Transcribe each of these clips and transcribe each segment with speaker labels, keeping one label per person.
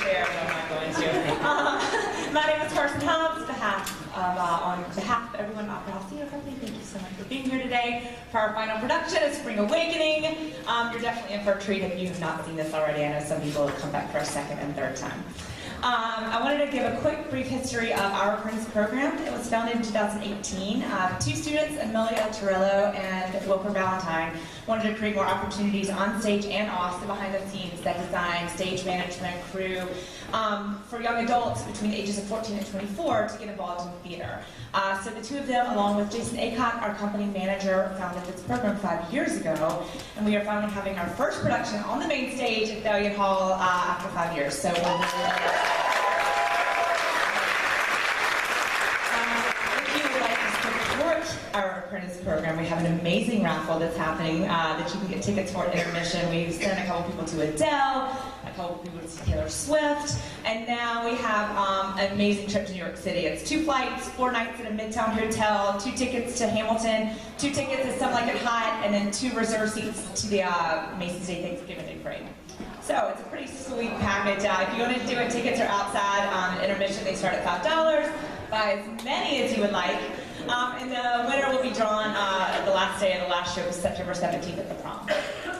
Speaker 1: chair, but I'm not going to. My name is Carson Hobbs. On behalf of everyone at Ohtc Company, thank you so much for being here today for our final production of Spring Awakening. You're definitely in for a treat if you have not seen this already. I know some people have come back for a second and third time. I wanted to give a quick brief history of our apprentice program. It was founded in 2018. Two students, Amelia Torello and Wilbur Valentine, wanted to create more opportunities on stage and off, the behind the scenes, that design, stage management, crew, for young adults between the ages of 14 and 24 to get involved in theater. So the two of them, along with Jason Aycock, our company manager, founded this program 5 years ago, and we are finally having our first production on the main stage at Valiant Hall after 5 years. So we're really our apprentice program. We have an amazing raffle that's happening that you can get tickets for at intermission. We've sent a couple people to Adele, a couple people to Taylor Swift, and now we have an amazing trip to New York City. It's 2 flights, 4 nights at a Midtown hotel, 2 tickets to Hamilton, 2 tickets to Some Like It Hot, and then 2 reserved seats to the Macy's Day Thanksgiving Day Parade. So it's a pretty sweet package. If you want to do it, tickets are outside. At intermission, they start at $5. Buy as many as you would like. And the winner will be drawn the last day of the last show, September 17th at the prom.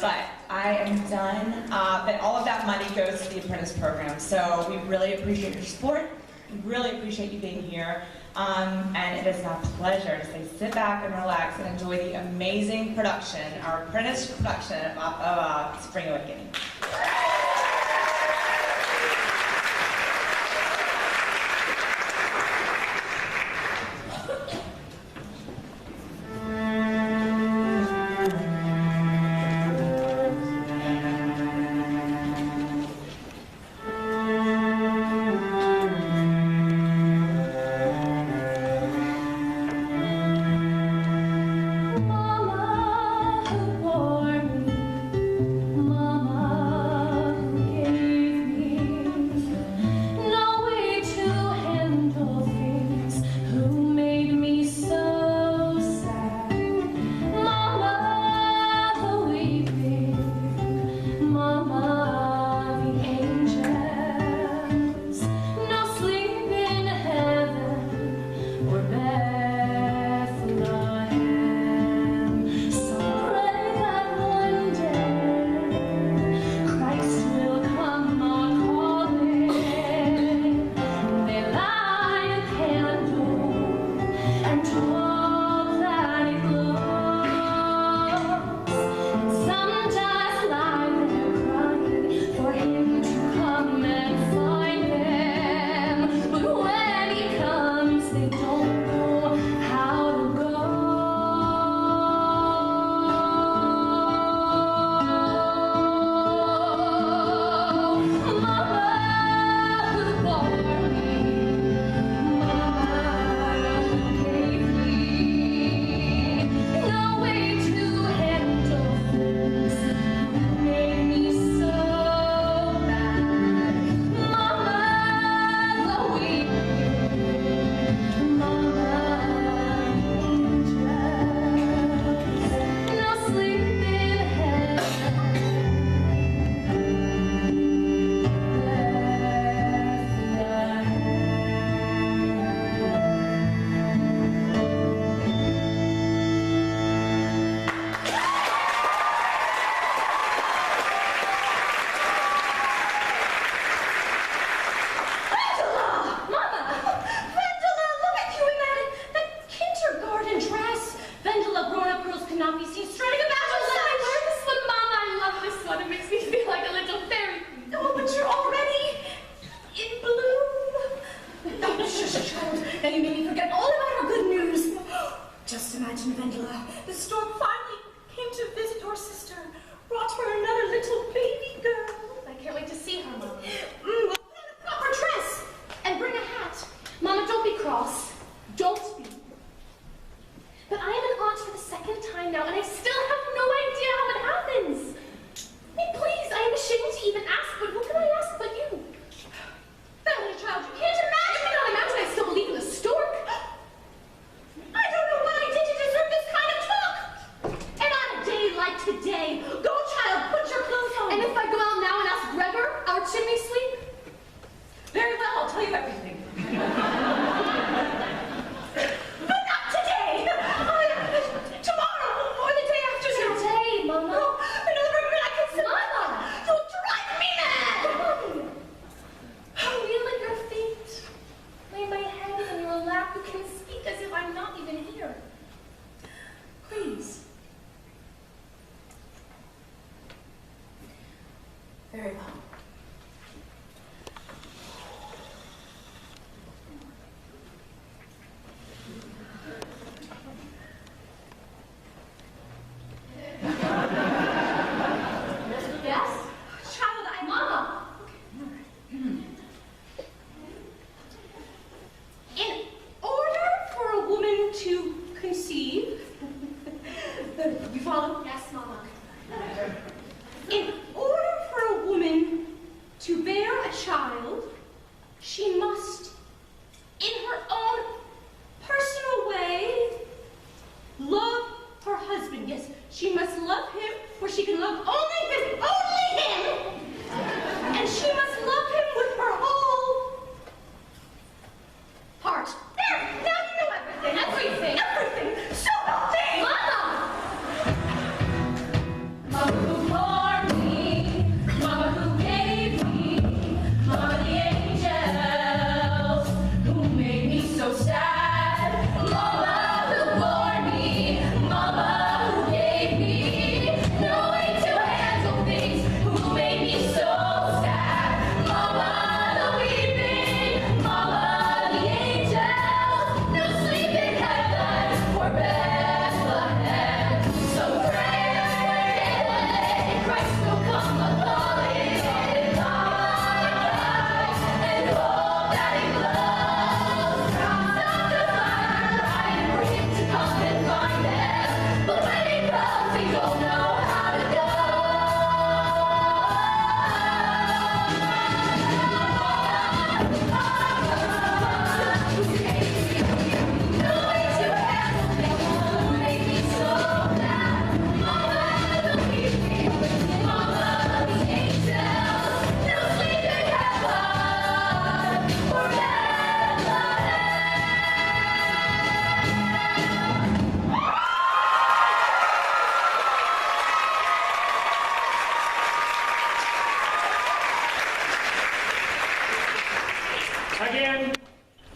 Speaker 1: But I am done. But all of that money goes to the apprentice program. So we really appreciate your support. We really appreciate you being here. And it is my pleasure to say sit back and relax and enjoy the amazing production, our apprentice production of Spring Awakening.
Speaker 2: Mama, who bore me? Mama. Very well. Yes? Child, I'm Mama. In order for a woman to conceive, you follow? Yes, Mama. In order for a woman to bear a child, she must, in her own personal way, love her husband. Yes, she must love him, for she can love only him, and she must love him with her whole heart. There, now you know everything. Everything. So nothing. Mama! Mama who bore me, Mama who gave me, Mama the angels who made me so sad. Mama who bore me, Mama who gave me no way to handle things, who made me so sad. Mama the weeping, Mama the angels, no sleep in heaven for Bethlehem. So pray Christ will come a-calling in light, and all that he loves. Sound of thunder crying for him to come and find them, but when he comes, they don't know how to go. No way to handle things, make me so mad. Mama the weeping, Mama the angels, no sleep in heaven for Bethlehem.
Speaker 3: Again,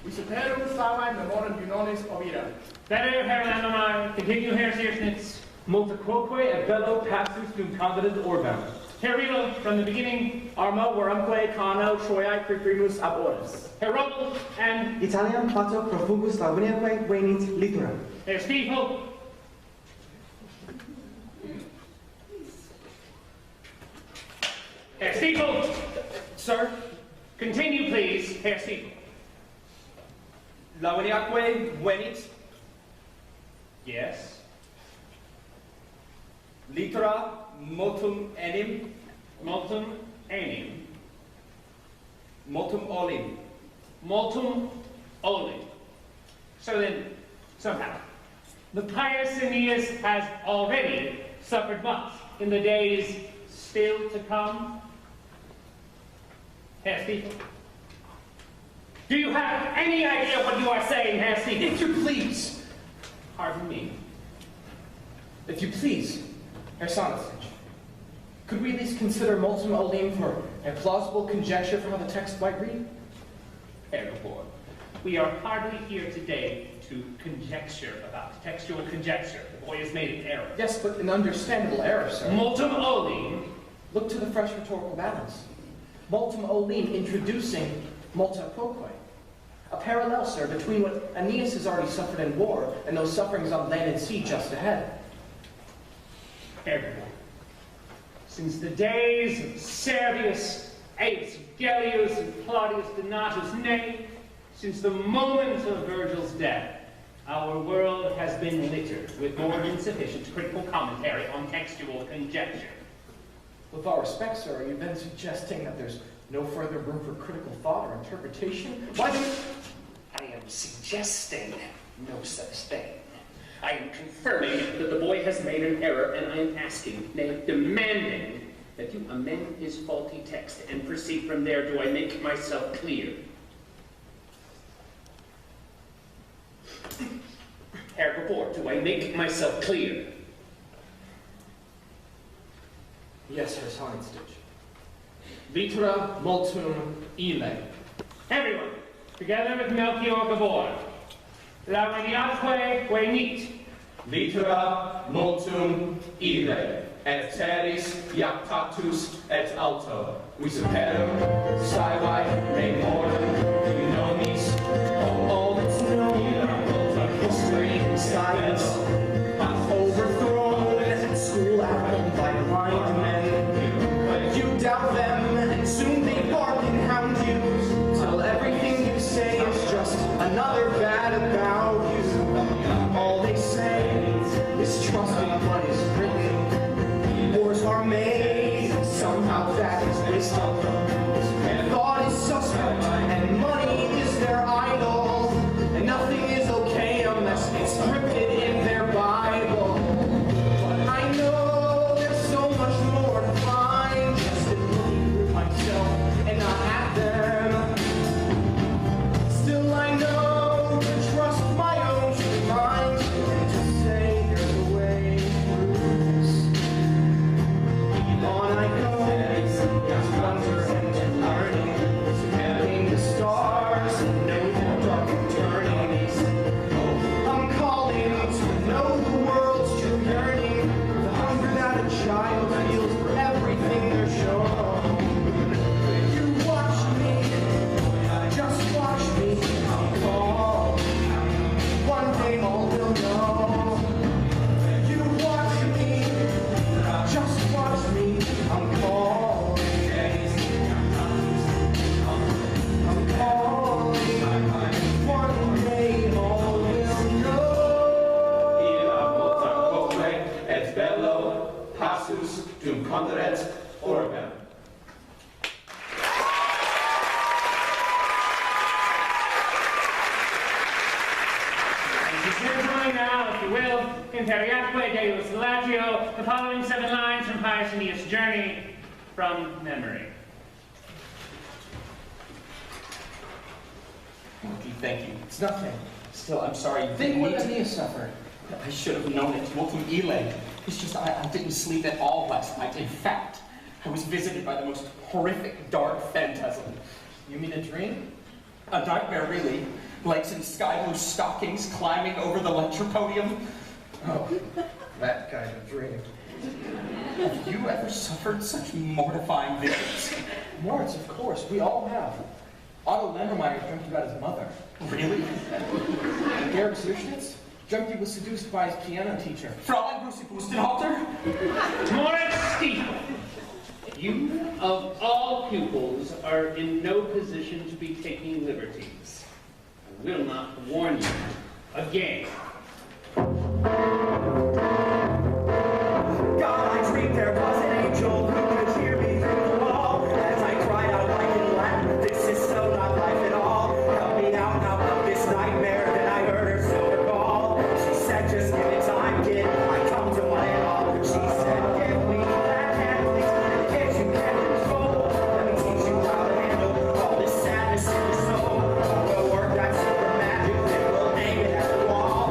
Speaker 4: Viceperum salvae memoriam Junonis ovida.
Speaker 3: better Herr Landemar, continue Herr Seersnitz.
Speaker 5: Multa quoque et bello passus dum convident orbem.
Speaker 3: Herr Riedel, from the beginning.
Speaker 4: Arma verumque cano Troiae preprimus ab oris.
Speaker 3: Herr Rogel and
Speaker 6: Italiam pato profugus Laviniaque venit litura.
Speaker 3: Herr Stiefel. Herr Stiefel,
Speaker 4: Sir,
Speaker 3: continue please, Herr Stiefel.
Speaker 4: Laviniaque venit
Speaker 3: Yes.
Speaker 4: litera motum enim,
Speaker 3: Multum enim.
Speaker 4: motum olim.
Speaker 3: Multum olim. So then, somehow, the pious Aeneas has already suffered much in the days still to come. Herr Stiefel, do you have any idea what you are saying, Herr Stiefel?
Speaker 4: If you please,
Speaker 3: Pardon me.
Speaker 4: if you please, Herr Sonistich, could we at least consider multum olim for a plausible conjecture for how the text might read?
Speaker 3: Herr Gabor, we are hardly here today to conjecture about textual conjecture. The boy has made an error.
Speaker 4: Yes, but an understandable error, sir.
Speaker 3: Multum olim.
Speaker 4: Look to the fresh rhetorical balance. Multum olim introducing multa quoque. A parallel, sir, between what Aeneas has already suffered in war and those sufferings on land and sea just ahead.
Speaker 3: Herr Gabor, since the days of Servius, Aes, Gellius, and Claudius Donatus, nay, since the moment of Virgil's death, our world has been littered with more than sufficient critical commentary on textual conjecture.
Speaker 4: With all respect, sir, are you then suggesting that there's no further room for critical thought or interpretation? Why do you...
Speaker 7: I am suggesting no such thing. I am confirming that the boy has made an error, and I am asking, nay, demanding, that you amend his faulty text and proceed from there. Do I make myself clear? Herr Gabor, do I make myself clear?
Speaker 4: Yes, Herr Sonistich. Litera multum ille.
Speaker 3: Everyone, together with Melchior Gabor. Laviniaque venit.
Speaker 4: Litera multum ille.
Speaker 5: et teris iactatus et alto. We superum, scivi, me mortem, unomis,
Speaker 4: All that's known in history and science, overthrown at school, at home by blind men. You doubt them, and soon they bark and hound you, till everything you say is just another bad about you. All they say is trust in what is written. Wars are made, somehow that is wisdom. Thought is suspect, and money is their idol. And nothing is okay unless it's scripted in their Bible. But I know there's so much more to find just in looking through myself and not at them. Still I know to trust my own true mind and to say there's a way through this. On I go, wonder and learning, counting the stars and know the dark eternities. I'm calling to know the world's true yearning, the hunger that a child feels for everything they're shown. You watch me, just watch me, I'm called. One day all will know. You watch me, just watch me, I'm called. I'm calling. One day all will know.
Speaker 5: illa multam quoque et bello passus dum conderet orbem.
Speaker 3: And consider joining now, if you will, in Periatque Deus Latio, the following 7 lines from Pius Aeneas' Journey from memory.
Speaker 8: Thank you.
Speaker 4: It's nothing.
Speaker 8: Still, I'm sorry. You
Speaker 4: Think
Speaker 8: didn't
Speaker 4: what
Speaker 8: need to-
Speaker 4: Aeneas suffered.
Speaker 8: I should have known it. Multum ille. It's just I didn't sleep at all last night. In fact, I was visited by the most horrific dark phantasm.
Speaker 4: You mean a dream?
Speaker 8: A nightmare, really. Legs in sky blue stockings climbing over the lecture podium.
Speaker 4: Oh, that kind of dream.
Speaker 8: Have you ever suffered such mortifying visions?
Speaker 4: Moritz, of course, we all have. Otto Lemmermeyer dreamt about his mother.
Speaker 8: Really?
Speaker 4: Georg Zirschnitz dreamt he was seduced by his piano teacher.
Speaker 8: Fräulein Brucy Bustenhalter?
Speaker 3: Moritz Stiefel, you of all pupils are in no position to be taking liberties. I will not warn you again.
Speaker 9: God, I dreamed there was an angel who could hear me through the wall. As I cried out like in Latin, this is so not life at all. Help me out now of this nightmare. Then I heard her silver call. She said, just give it time, kid. I come to one and all. She said, give me that hand, please. And if you can control, let me teach you how to handle all this sadness in your soul. We'll work that super magic, then we'll aim it at the wall.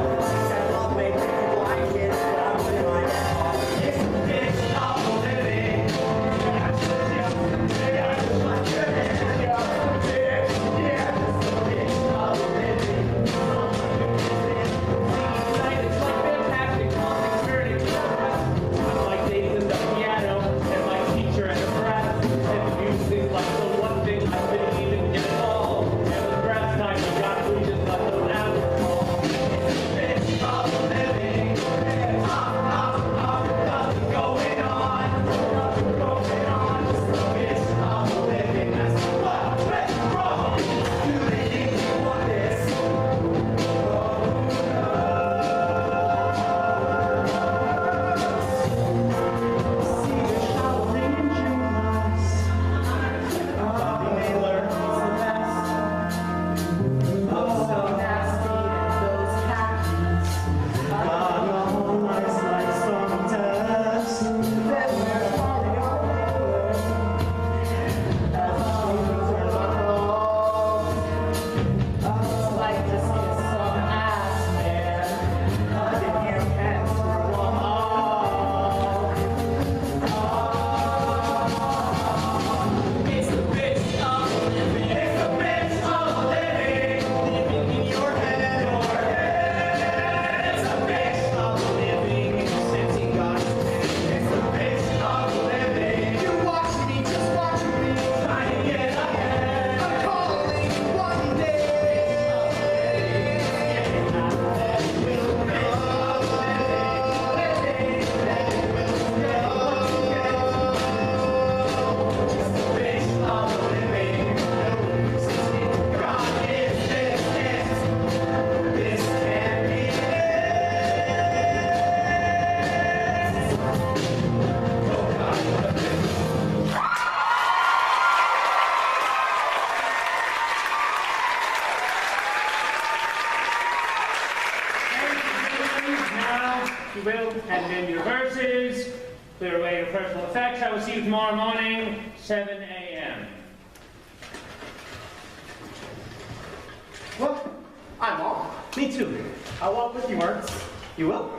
Speaker 3: rehearsal effects. I will see you tomorrow morning, 7 a.m.
Speaker 4: Well, I'm off. Me too. I'll walk with you, Marks. You will?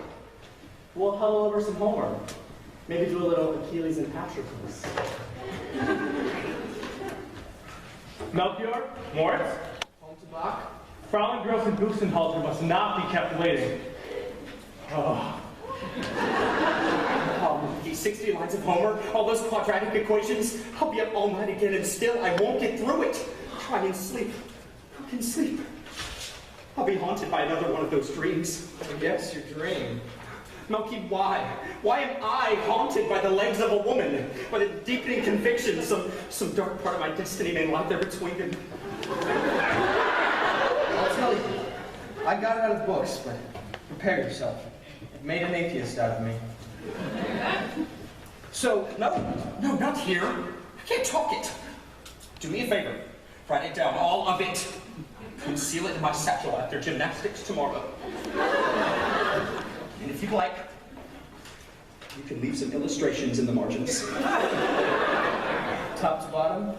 Speaker 4: We'll huddle over some homework. Maybe do a little Achilles and Patroclus.
Speaker 3: Melchior, Moritz,
Speaker 4: Home to Bach.
Speaker 3: Fraulein Gross and Bustenhalter must not be kept waiting. Oh.
Speaker 8: These 60 lines of Homer, all those quadratic equations, I'll be up all night again and still I won't get through it. Try and sleep. Who can sleep? I'll be haunted by another one of those dreams.
Speaker 4: Yes, your dream.
Speaker 8: Melky, why? Why am I haunted by the legs of a woman? By the deepening conviction some dark part of my destiny may lie there between them.
Speaker 4: I'll tell you. I got it out of books, but prepare yourself. It made an atheist out of me. So,
Speaker 8: No, not here. I can't talk it. Do me a favor. Write it down, all of it. Conceal it in my satchel after gymnastics tomorrow. And if you'd like, you can leave some illustrations in the margins.
Speaker 4: top to bottom,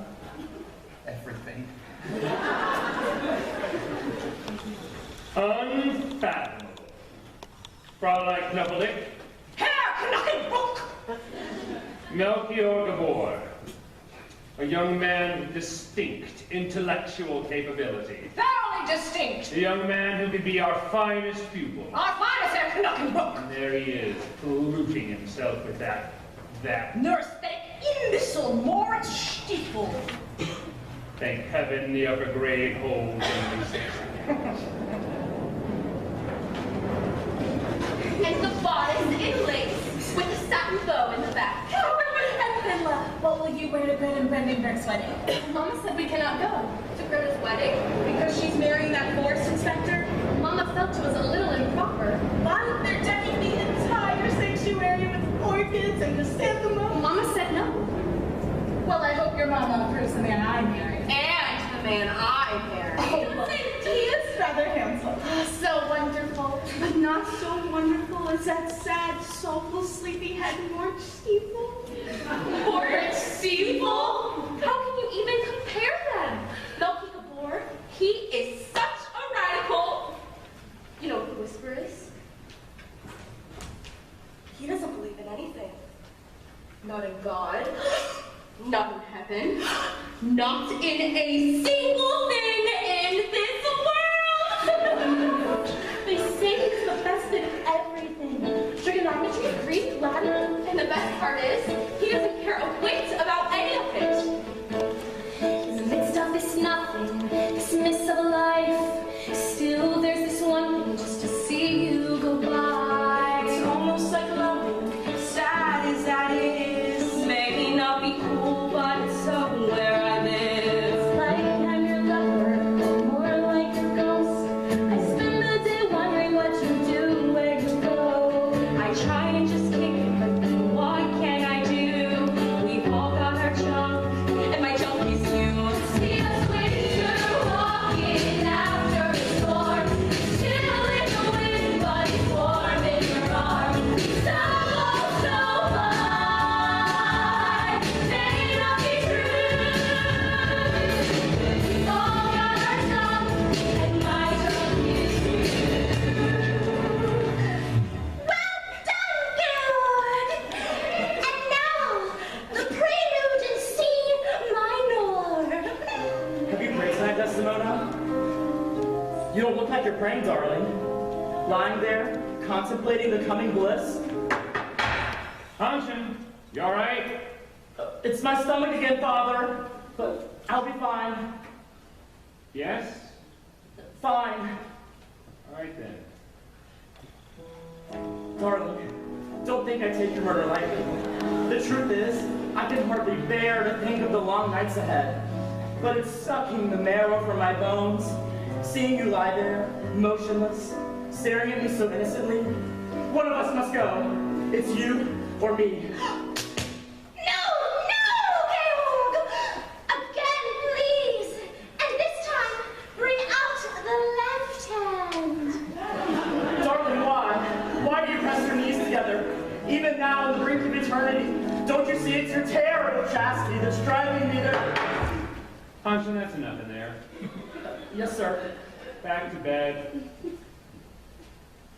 Speaker 4: everything.
Speaker 3: Unfathomable. Fraulein Knuppelik,
Speaker 8: Herr Knackenbrook!
Speaker 3: Melchior Gabor, a young man with distinct intellectual capability.
Speaker 2: Thoroughly distinct.
Speaker 3: A young man who could be our finest pupil.
Speaker 2: Our finest Herr Knockenbrook.
Speaker 3: And there he is, polluting himself with that.
Speaker 2: Nurse, that imbecile Moritz Stiefel.
Speaker 3: Thank heaven the upper grade holds in his
Speaker 2: And the bodice in lace with a satin bow in the back.
Speaker 10: And Pamela, what will you wear to Brandenburg's wedding?
Speaker 2: Mama said we cannot go to Greta's wedding.
Speaker 10: Because she's marrying that forest inspector?
Speaker 2: Mama felt it was a little improper.
Speaker 10: Why? They're decking the entire sanctuary with orchids and chrysanthemums.
Speaker 2: Mama said no.
Speaker 10: Well, I hope your mama approves the man I marry.
Speaker 2: And the man I married.
Speaker 10: Oh, he is rather handsome. So wonderful, but not so wonderful as that sad, soulful, sleepy-head Moritz Stiefel.
Speaker 2: Moritz Stiefel? How can you even compare them? Melky Gabor, he is such a radical. You know what the whisper is? He doesn't believe in anything. Not in God. Not in heaven. Not in a single thing in this world.
Speaker 10: They say he's the best at everything.
Speaker 2: Trigonometry, Greek, Latin, and the best part is, he doesn't care a whit about any of it.
Speaker 10: In the midst of this nothing, this mist of life, still there's this one thing just to see you go by. It's almost like loving, sad as that is. May not be cool, but it's somewhere I live. Like I'm your lover, more like a ghost. I spend the day wondering what you do, where you go. I try and just kick it, but then what can I do? We've all got our junk, and my junk is you. See us winter walking after a storm. Chill in the wind, but it's warm in your arms. Some goes so far, may not be true. We've all got our junk, and my junk is you. Well done, Gaylord! And now, the prelude in C minor.
Speaker 4: Have you prayed tonight, Desdemona? You don't look like you're praying, darling. Lying there, contemplating the coming bliss.
Speaker 3: Hansen, you all right?
Speaker 4: It's my stomach again, Father, but I'll be fine.
Speaker 3: Yes?
Speaker 4: Fine.
Speaker 3: All right then.
Speaker 4: Darling, don't think I take your murder lightly. The truth is, I can hardly bear to think of the long nights ahead. But it's sucking the marrow from my bones, seeing you lie there, motionless, staring at me so innocently. One of us must go. It's you or me.
Speaker 10: No, Georg! Again, please! And this time, bring out the left hand.
Speaker 4: Darling, why? Why do you press your knees together? Even now, in the brink of eternity, don't
Speaker 9: see, it's your terrible chastity that's driving me to...
Speaker 3: Punchline, that's enough in there.
Speaker 9: Yes, sir.
Speaker 3: Back to bed.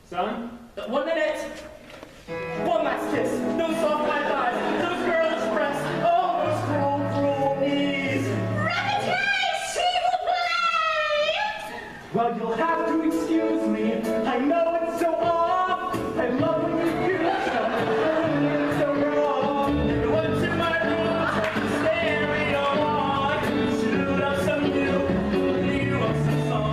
Speaker 3: Son?
Speaker 9: 1 minute. One last kiss. Those soft black eyes. Those girlish breasts. Oh, those cruel, cruel knees. Well, you'll have to excuse me. I know it's so off. I love when you do something so wrong. You went to my room, turn the stereo on, shoot up some new up some song.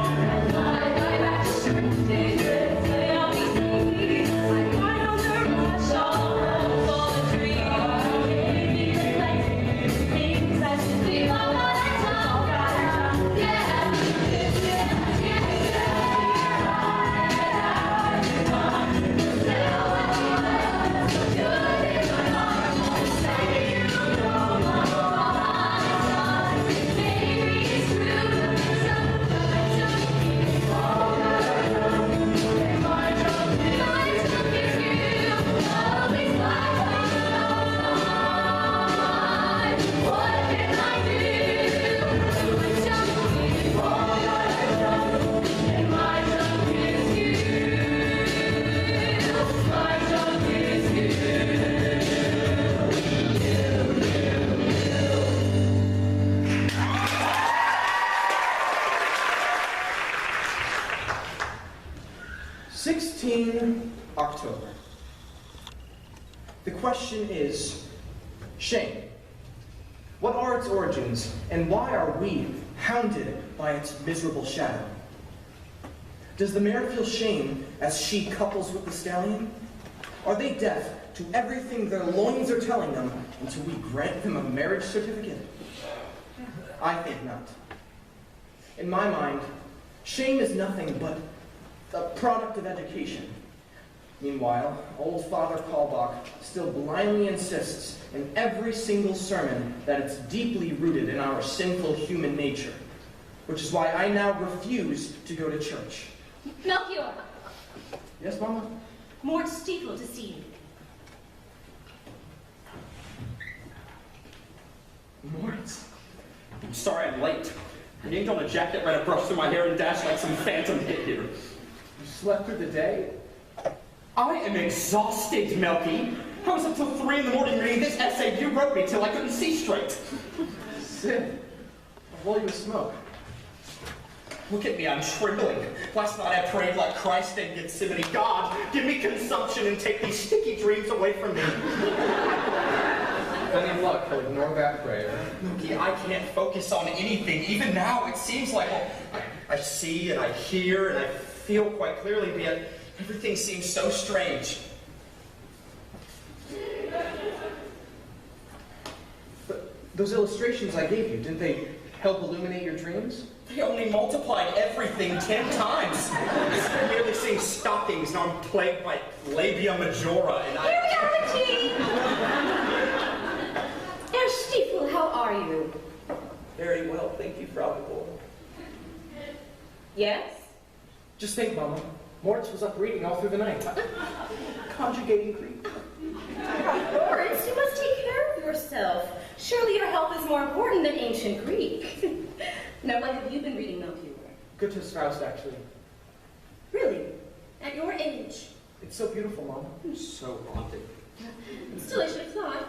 Speaker 4: October. The question is, shame. What are its origins, and why are we hounded by its miserable shadow? Does the mare feel shame as she couples with the stallion? Are they deaf to everything their loins are telling them until we grant them a marriage certificate? I think not. In my mind, shame is nothing but a product of education. Meanwhile, old Father Kalbach still blindly insists in every single sermon that it's deeply rooted in our sinful human nature, which is why I now refuse to go to church.
Speaker 10: Melchior,
Speaker 4: Yes, Mama?
Speaker 10: Mort Stiefel to see you.
Speaker 4: Mort?
Speaker 8: I'm sorry I'm late. I yanked on a jacket, ran a brush through my hair, and dashed like some phantom hit here.
Speaker 4: You slept through the day?
Speaker 8: I am exhausted, Melky. I was up till 3 in the morning reading this essay you wrote me till I couldn't see straight.
Speaker 4: Sid, I'll roll you a smoke.
Speaker 8: Look at me, I'm trembling. Last night I prayed like Christ in Gethsemane. God, give me consumption and take these sticky dreams away from me.
Speaker 5: Any luck, he'll ignore that prayer.
Speaker 8: Melky, I can't focus on anything. Even now, it seems like I see and I hear and I feel quite clearly, but yet everything seems so strange.
Speaker 4: But those illustrations I gave you, didn't they help illuminate your dreams?
Speaker 8: They only multiplied everything 10 times. I'm merely seeing stockings, and I'm plagued by labia majora, and
Speaker 10: Here we are, tea! Herr Stiefel, how are you?
Speaker 8: Very well, thank you, Frau Geboren.
Speaker 10: Yes?
Speaker 4: Just think, Mama. Moritz was up reading all through the night. Conjugating Greek.
Speaker 10: Lawrence, you must take care of yourself. Surely your health is more important than ancient Greek. Now, what have you been reading, Melchior?
Speaker 4: Goethe's Faust, actually.
Speaker 10: Really? At your age?
Speaker 4: It's so beautiful, Mama.
Speaker 8: So haunted.
Speaker 10: Still, I should have thought.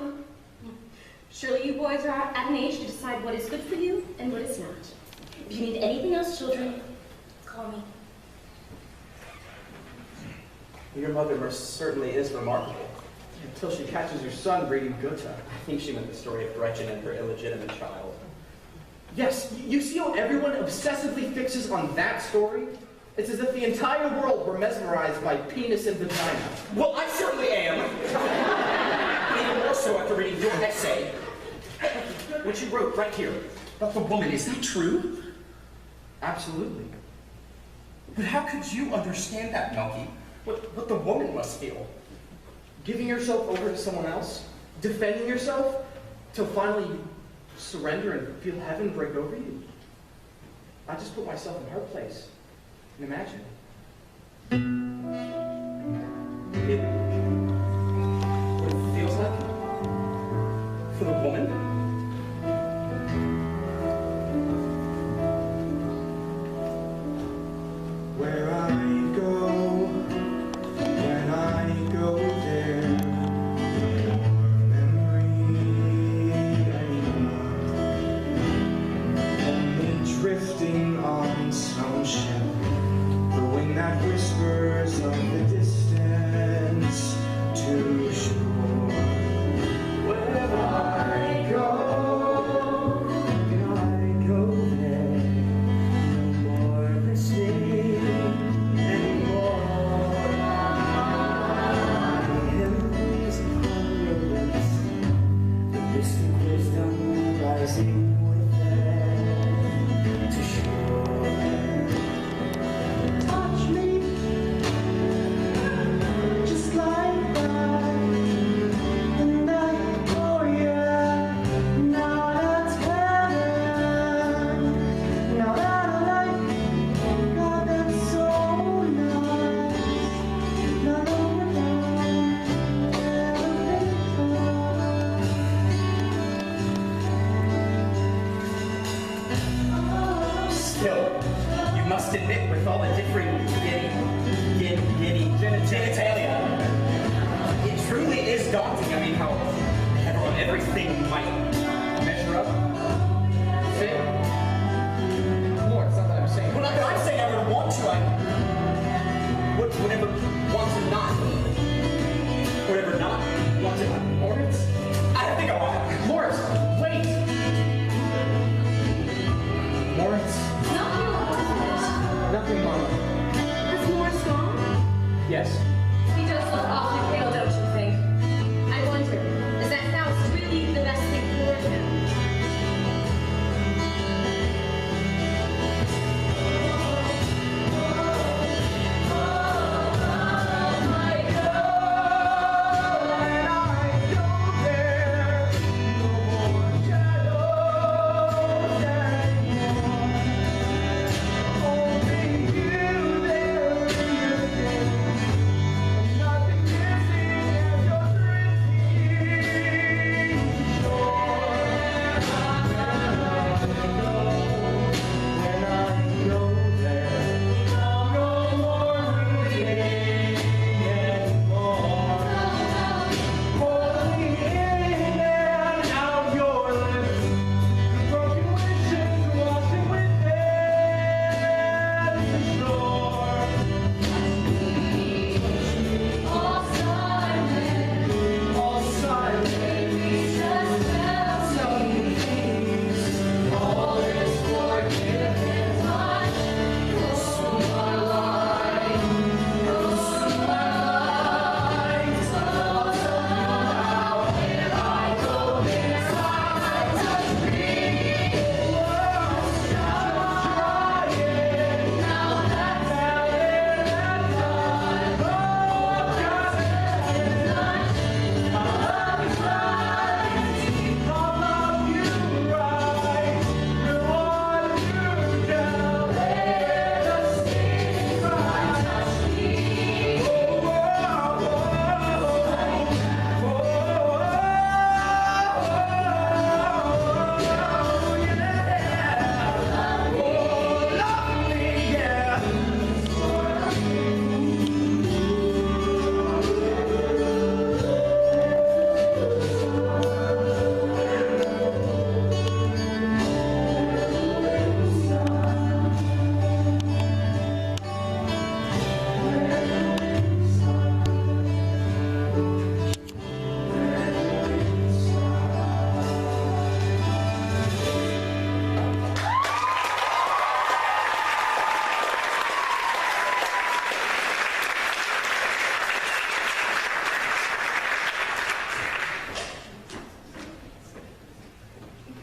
Speaker 10: Surely you boys are at an age to decide what is good for you and what is not. If you need anything else, children, call me.
Speaker 4: Your mother most certainly is remarkable. Until she catches your son reading Goethe.
Speaker 8: I think she meant the story of Gretchen and her illegitimate child.
Speaker 4: Yes, you see how everyone obsessively fixes on that story? It's as if the entire world were mesmerized by penis and vagina.
Speaker 8: Well, I certainly am. Even more so after reading your essay. What you wrote right here about the woman, is that true?
Speaker 4: Absolutely.
Speaker 8: But how could you understand that, Melky? What the woman must feel?
Speaker 4: Giving yourself over to someone else? Defending yourself? Till finally you surrender and feel heaven break over you? I just put myself in her place. And imagine. What it feels like?
Speaker 8: for the woman.
Speaker 9: Where I go, when I go there, no more memory anymore. Only drifting on some ship, the wind that whispers of the distance to shore. Wherever I go, when I go there, no more listening anymore. My memories upon your lips, the mystic wisdom rising with them to shore. Touch me, just like that, and I adore you. Now that's heaven. Now that I like, God, that's so nice. Now that we're down,
Speaker 8: Still, you must admit, with all the different giddy genitalia, it truly is daunting. I mean, how everything might measure up.
Speaker 4: Fit. More, it's not that I'm saying.
Speaker 8: Well, I'm saying I would want to. I would never want to not. Would ever not want to.
Speaker 4: Lawrence?
Speaker 8: I have to go on.
Speaker 4: Lawrence, wait! Lawrence? Nothing, Mama.
Speaker 10: Has Morris gone?
Speaker 4: Yes.
Speaker 10: He does look awfully pale, don't you think? I wonder, is that house really the best thing for him?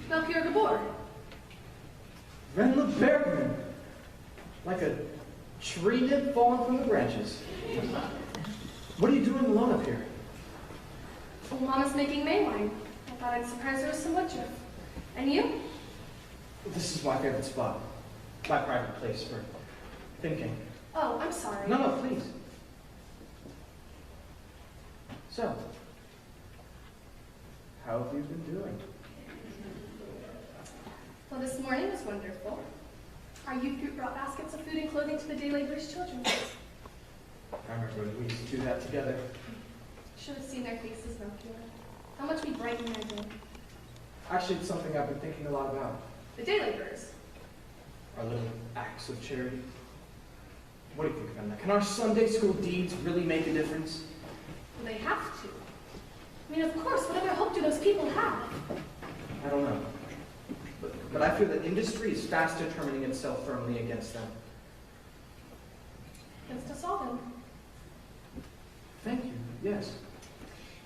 Speaker 10: Melchior Gabor.
Speaker 4: Renla Bergman. Like a tree nip falling from the branches. What are you doing alone up here?
Speaker 10: Oh, Mama's making May wine. I thought I'd surprise her with some woodruff. And you?
Speaker 4: This is my favorite spot. My private place for thinking.
Speaker 10: Oh, I'm sorry.
Speaker 4: No, please. So, How have you been doing?
Speaker 10: Well, this morning was wonderful. Our youth group brought baskets of food and clothing to the day laborers' children.
Speaker 4: I remember we used to do that together.
Speaker 10: Should have seen their faces, Melchior. How much we brighten their day.
Speaker 4: Actually, it's something I've been thinking a lot about.
Speaker 10: The day laborers.
Speaker 4: Our little acts of charity. What do you think of them? Can our Sunday school deeds really make a difference?
Speaker 10: Well, they have to. I mean, of course, what other hope do those people have?
Speaker 4: I don't know. But I feel that industry is fast determining itself firmly against them.
Speaker 10: Against us all, then.
Speaker 4: Thank you, yes.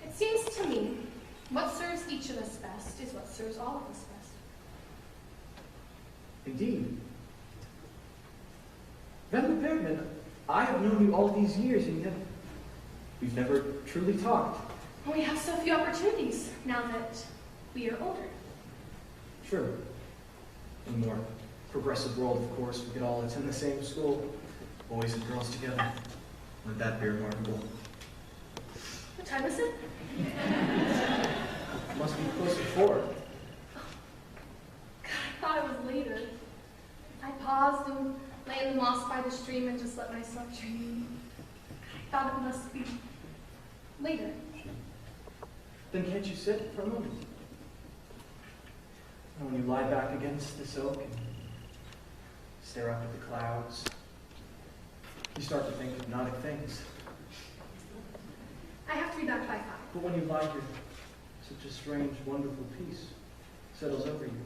Speaker 10: It seems to me, what serves each of us best is what serves all of us best.
Speaker 4: Indeed. Van Bergman, I have known you all these years, and yet we've never truly talked.
Speaker 10: We have so few opportunities now that we are older.
Speaker 4: True. In a more progressive world, of course, we could all attend the same school, boys and girls together. Wouldn't that be remarkable?
Speaker 10: What time is it?
Speaker 4: It must be close to 4.
Speaker 10: God, I thought it was later. I paused and lay in the moss by the stream and just let myself dream. I thought it must be later.
Speaker 4: Then can't you sit for a moment? And when you lie back against this oak and stare up at the clouds, you start to think hypnotic things.
Speaker 10: I have to be back by 5.
Speaker 4: But when you lie here, such a strange, wonderful peace settles over you.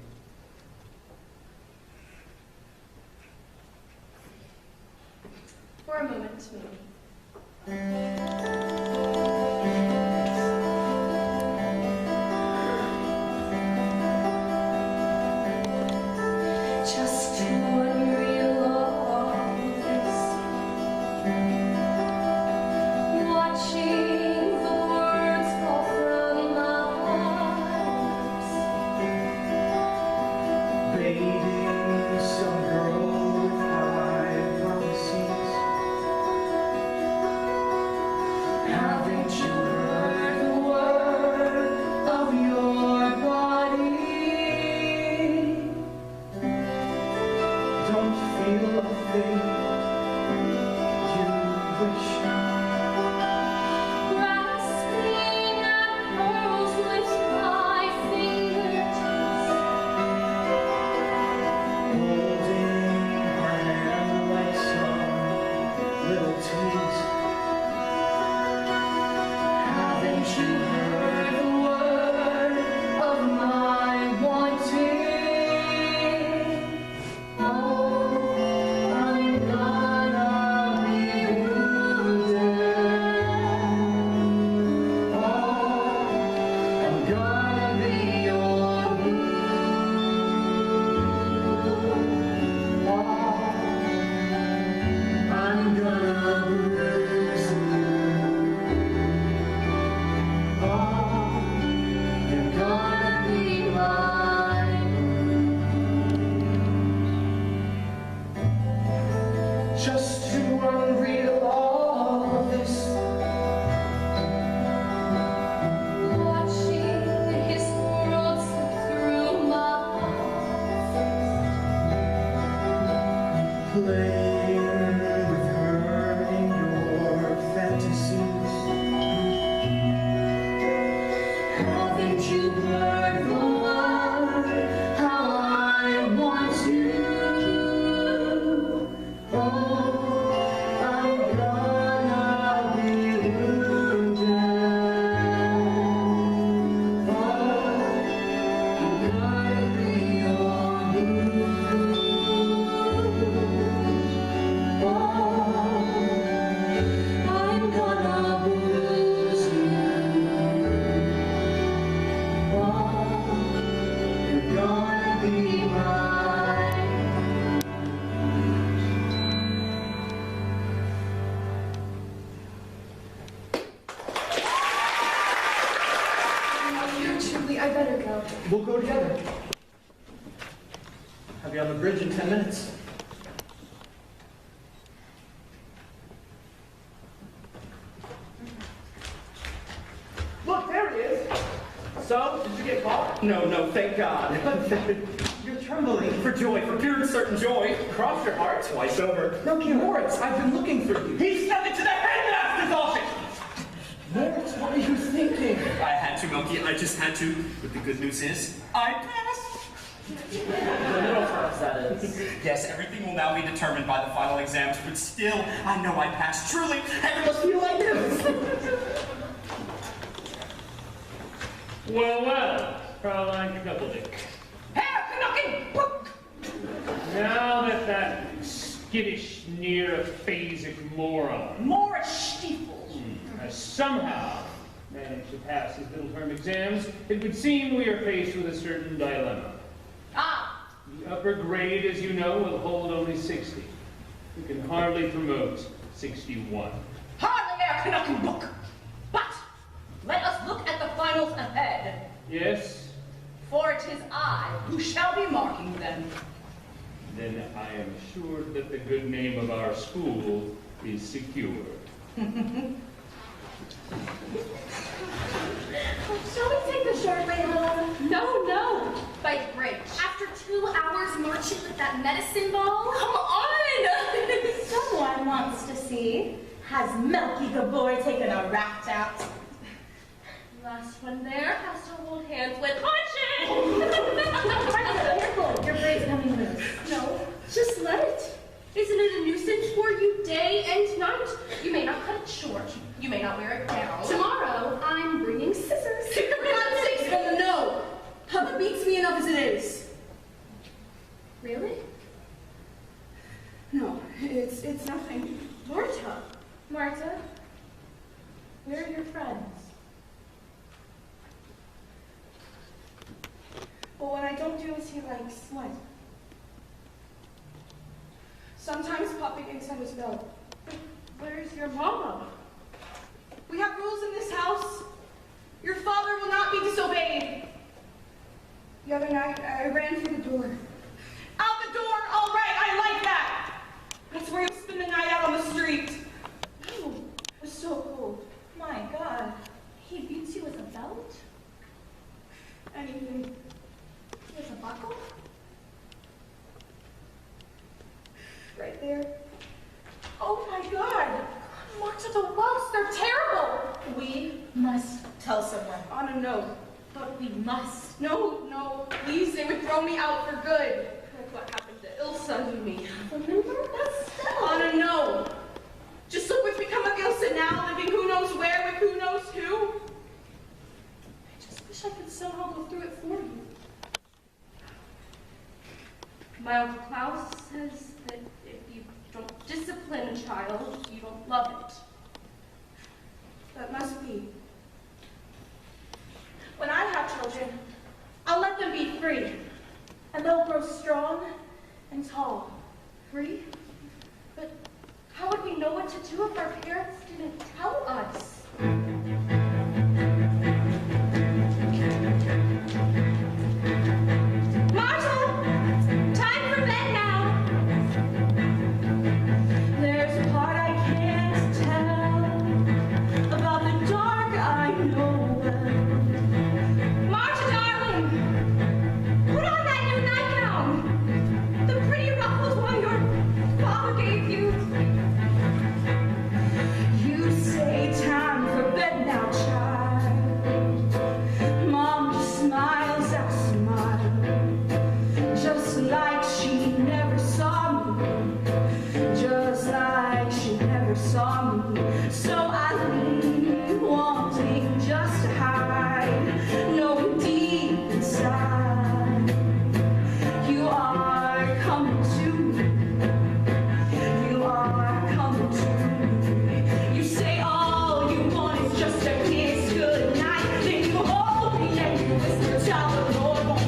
Speaker 10: For a moment, maybe. Just to unreal all this, watching the words fall from my lips,
Speaker 4: Baiting some girl with high promises. Haven't you heard the word of your body? Don't feel a thing you wish.
Speaker 10: grasping at pearls with my fingertips.
Speaker 4: Holding her hand like some little tease. Haven't you heard the word of my wanting? Oh, I'm gonna be wounded. Oh, I'm gonna be your I'm gonna bruise you. Oh, you're gonna be mine. Just to unreal all of this.
Speaker 10: Watching his world slip through my
Speaker 4: Playing with her in your fantasies.
Speaker 10: Haven't you heard the word how I want you?
Speaker 4: Oh, I'm gonna be wounded. Oh, I'm gonna be your wound. I'm gonna bruise you. You're gonna be mine.
Speaker 10: Truly, I better go.
Speaker 4: We'll go together. I'll be on the bridge in 10 minutes.
Speaker 3: Look, there he is. So,
Speaker 8: No, thank God.
Speaker 6: You're trembling.
Speaker 8: For joy, for pure and certain joy. Cross your heart twice over.
Speaker 4: No, Moritz, I've been looking for you.
Speaker 8: He stepped into the headmaster's office!
Speaker 4: Moritz, what are you thinking?
Speaker 8: I had to, Milky. I just had to. But the good news is, I passed.
Speaker 4: The middle terms, that is.
Speaker 8: Yes, everything will now be determined by the final exams, but still, I know I passed. Truly, heaven must feel like this.
Speaker 3: Well, Fraulein Knuckledyk.
Speaker 2: Herr Knockenbook!
Speaker 3: Now that skittish, near-phasic moron
Speaker 2: More Stiefel.
Speaker 3: has somehow managed to pass his middle-term exams, it would seem we are faced with a certain dilemma.
Speaker 2: Ah,
Speaker 3: The upper grade, as you know, will hold only 60. We can hardly promote 61.
Speaker 2: hardly Herr Knockenbook. But let us look at the finals ahead,
Speaker 3: Yes?
Speaker 2: for it is I who shall be marking them.
Speaker 3: Then I am assured that the good name of our school is secure.
Speaker 10: Shall we take the short way home?
Speaker 2: No.
Speaker 10: By great. After 2 hours marching with that medicine ball?
Speaker 2: Come on!
Speaker 1: Someone wants to see. Has Melky Gabor taken a rat out?
Speaker 10: Last one there has to hold hands with Hachi!
Speaker 1: Careful, your braid's coming loose.
Speaker 10: No, just let it. Isn't it a nuisance for you day and night? You may not cut it short. You may not wear it down. Tomorrow, I'm bringing scissors.
Speaker 2: For God's sakes, no! Papa beats me enough as it is.
Speaker 10: Really?
Speaker 2: No, it's nothing.
Speaker 10: Marta. Marta, where are your friends?
Speaker 2: But what I don't do as he likes. What? Sometimes Papa thinks I was no.
Speaker 10: Where's your mama?
Speaker 2: We have rules in this house. Your father will not be disobeyed. The other night, I ran through the door. Out the door! All right, I like that! That's where you'll spend the night out on the street. Oh, it was so cold.
Speaker 10: My God, he beats you with a belt?
Speaker 2: Anything.
Speaker 10: With a buckle?
Speaker 2: Right there. Oh my God!
Speaker 10: Marta, the welts, they're terrible!
Speaker 1: We must tell someone.
Speaker 2: On a no.
Speaker 10: But we must.
Speaker 2: No, please, they would throw me out for good. Like what happened to Ilsa and me.
Speaker 10: Remember? That's still.
Speaker 2: On a no. Just look what's become of Ilsa now, living who knows where with who knows who. I just wish I could somehow go through it for you.
Speaker 10: My Uncle Klaus says that if you don't discipline a child, you don't love it.
Speaker 2: That must be. When I have children, I'll let them be free. And they'll grow strong and tall.
Speaker 10: Free? But how would we know what to do if our parents didn't tell us?
Speaker 2: Marta! Time for bed now! There's a part I can't tell about the dark I know well. Marta, darling! Put on that new nightgown! The pretty ruffled one your father gave you. You say time for bed now, child. Mom just smiles, I smile. Just like she never saw me. Just like she never saw me. So I leave, wanting just to hide. Knowing deep inside, you are coming to me. You are coming to me. You say all you want is just a kiss goodnight. Then you hold me and you whisper, child, the Lord won't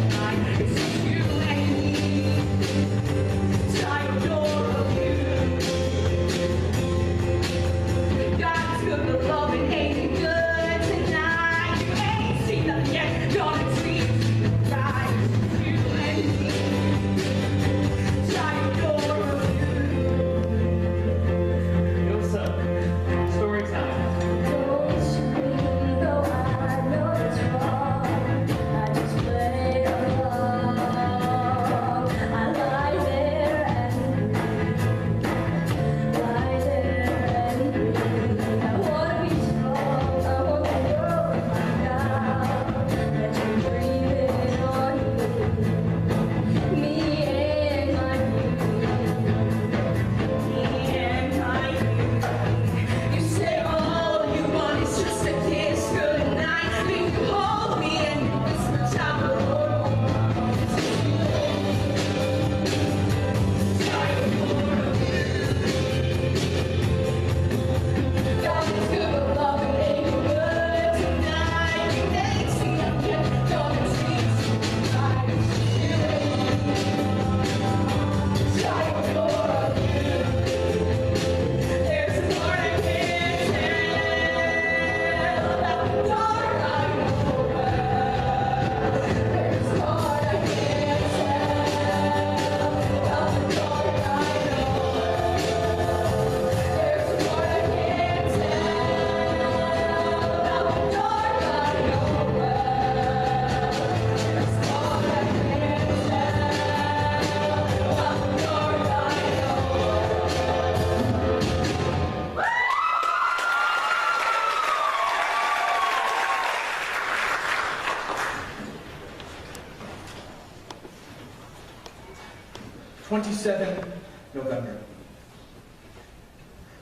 Speaker 4: 27 November.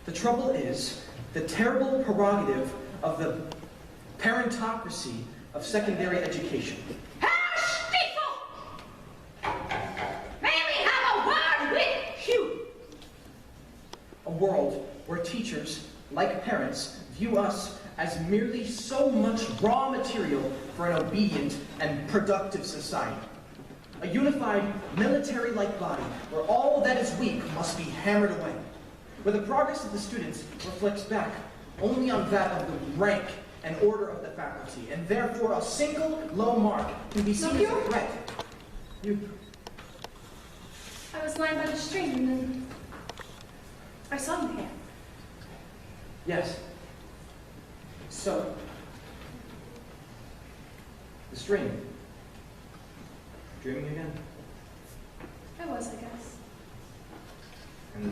Speaker 4: The trouble is the terrible prerogative of the parentocracy of secondary education.
Speaker 2: May we have a word with you?
Speaker 4: A world where teachers, like parents, view us as merely so much raw material for an obedient and productive society. A unified, military-like body where all that is weak must be hammered away. Where the progress of the students reflects back only on that of the rank and order of the faculty, and therefore a single low mark can be seen as a threat.
Speaker 10: I was lying by the stream and then I saw you here.
Speaker 4: Yes. So, the stream. Dreaming again?
Speaker 10: I was, I guess.
Speaker 4: And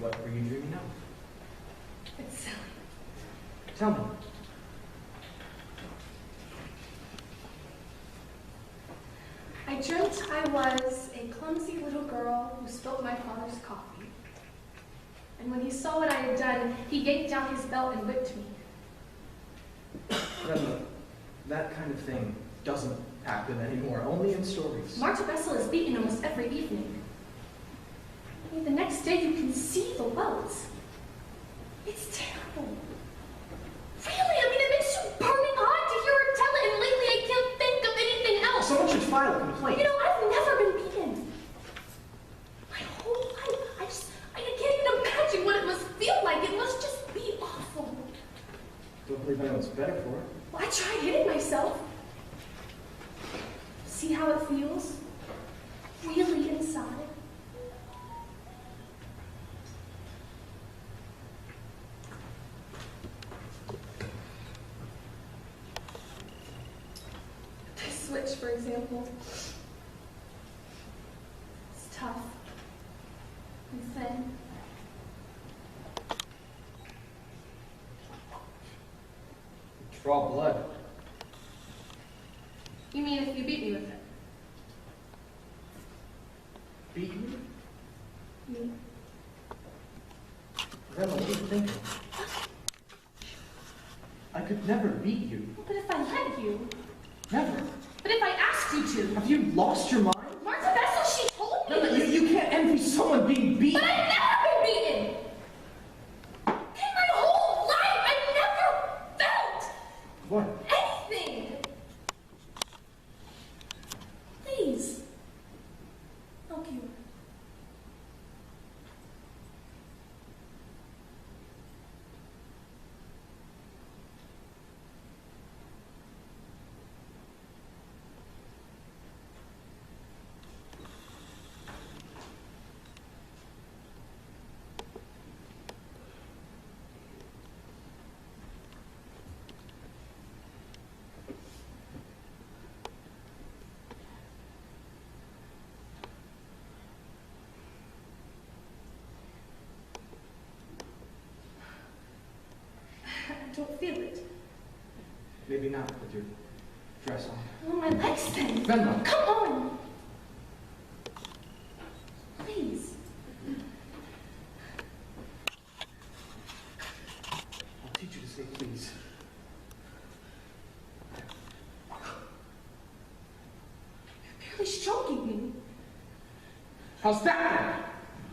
Speaker 4: what were you dreaming of?
Speaker 10: It's silly.
Speaker 4: Tell me.
Speaker 10: I dreamt I was a clumsy little girl who spilt my father's coffee. And when he saw what I had done, he yanked down his belt and whipped me.
Speaker 4: Grandma, that kind of thing doesn't happen anymore, only in stories.
Speaker 10: Marta Bessel is beaten almost every evening. I mean, the next day you can see the welts. It's terrible. Really, I mean, it makes you burning hot to hear her tell it, and lately I can't think of anything else.
Speaker 4: Someone should file a complaint.
Speaker 10: You know, I've never been beaten. My whole life, I can't even imagine what it must feel like. It must just be awful.
Speaker 4: Don't believe anyone's better for it.
Speaker 10: Well, I tried hitting myself. See how it feels? Really inside. This switch, for example. It's tough. And thin.
Speaker 4: Draw blood.
Speaker 10: You mean if you beat me with it?
Speaker 4: Beat you?
Speaker 10: Me?
Speaker 4: Grandma, what are you thinking? I could never beat you.
Speaker 10: But if I let you?
Speaker 4: Never.
Speaker 10: But if I asked you to?
Speaker 4: Have you lost your mind?
Speaker 10: Marta Bessel, she told me.
Speaker 4: Grandma, you can't envy someone being beaten.
Speaker 10: But I've never been beaten! In my whole life, I've never felt
Speaker 4: What?
Speaker 10: anything! Please. Thank you. I don't feel it.
Speaker 4: Maybe not with your dress on.
Speaker 10: Oh, my legs then.
Speaker 4: Venmo.
Speaker 10: Come on. Please.
Speaker 4: I'll teach you to say please.
Speaker 10: You're barely stroking me.
Speaker 4: How's that?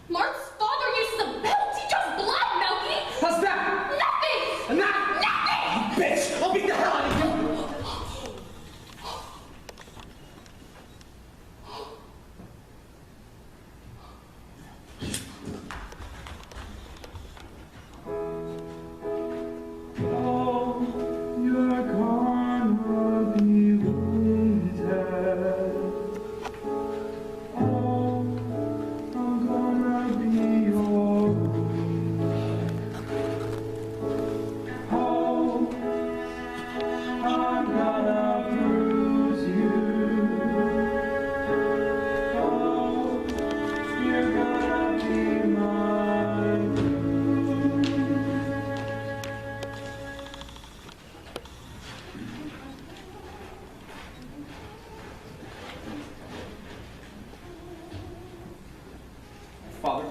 Speaker 10: Mark's father uses a belt. He draws blood, Melky.
Speaker 4: How's that?
Speaker 10: Nothing.
Speaker 4: And that?
Speaker 10: Nothing.
Speaker 4: Bitch! I'll beat the hell out of you!
Speaker 8: Father?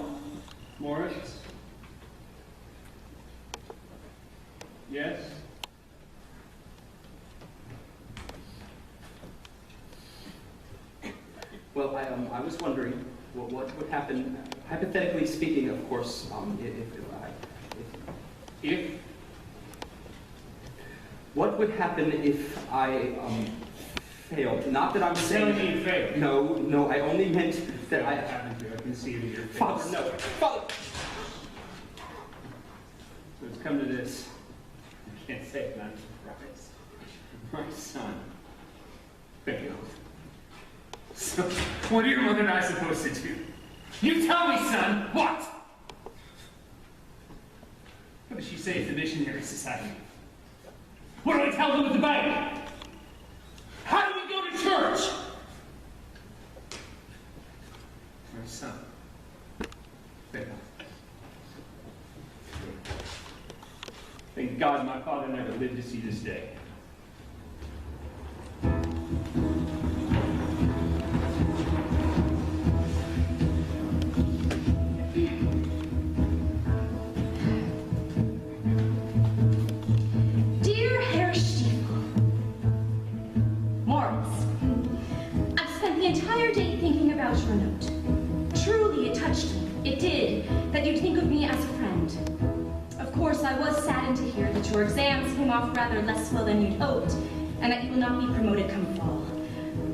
Speaker 3: Morris? Yes?
Speaker 8: Well, I was wondering what would happen, hypothetically speaking, of course,
Speaker 3: If?
Speaker 8: What would happen if I failed? Not that I'm saying...
Speaker 3: No, you failed.
Speaker 8: No, I only meant that I...
Speaker 3: haven't you? I can see it in your face.
Speaker 8: Father, no. Father!
Speaker 3: So it's come to this. I can't say it, not surprised. My son failed. So, what are your mother and I supposed to do? You tell me, son, what? What does she say to the missionary society? What do I tell them at the bank? How do we go to church? My son failed. Thank God my father never lived to see this day.
Speaker 10: Dear Herr Stiefel, Moritz, I've spent the entire day thinking about your note. Truly, it touched me. It did, that you'd think of me as a friend. Of course, I was saddened to hear that your exams came off rather less well than you'd hoped, and that you will not be promoted come fall.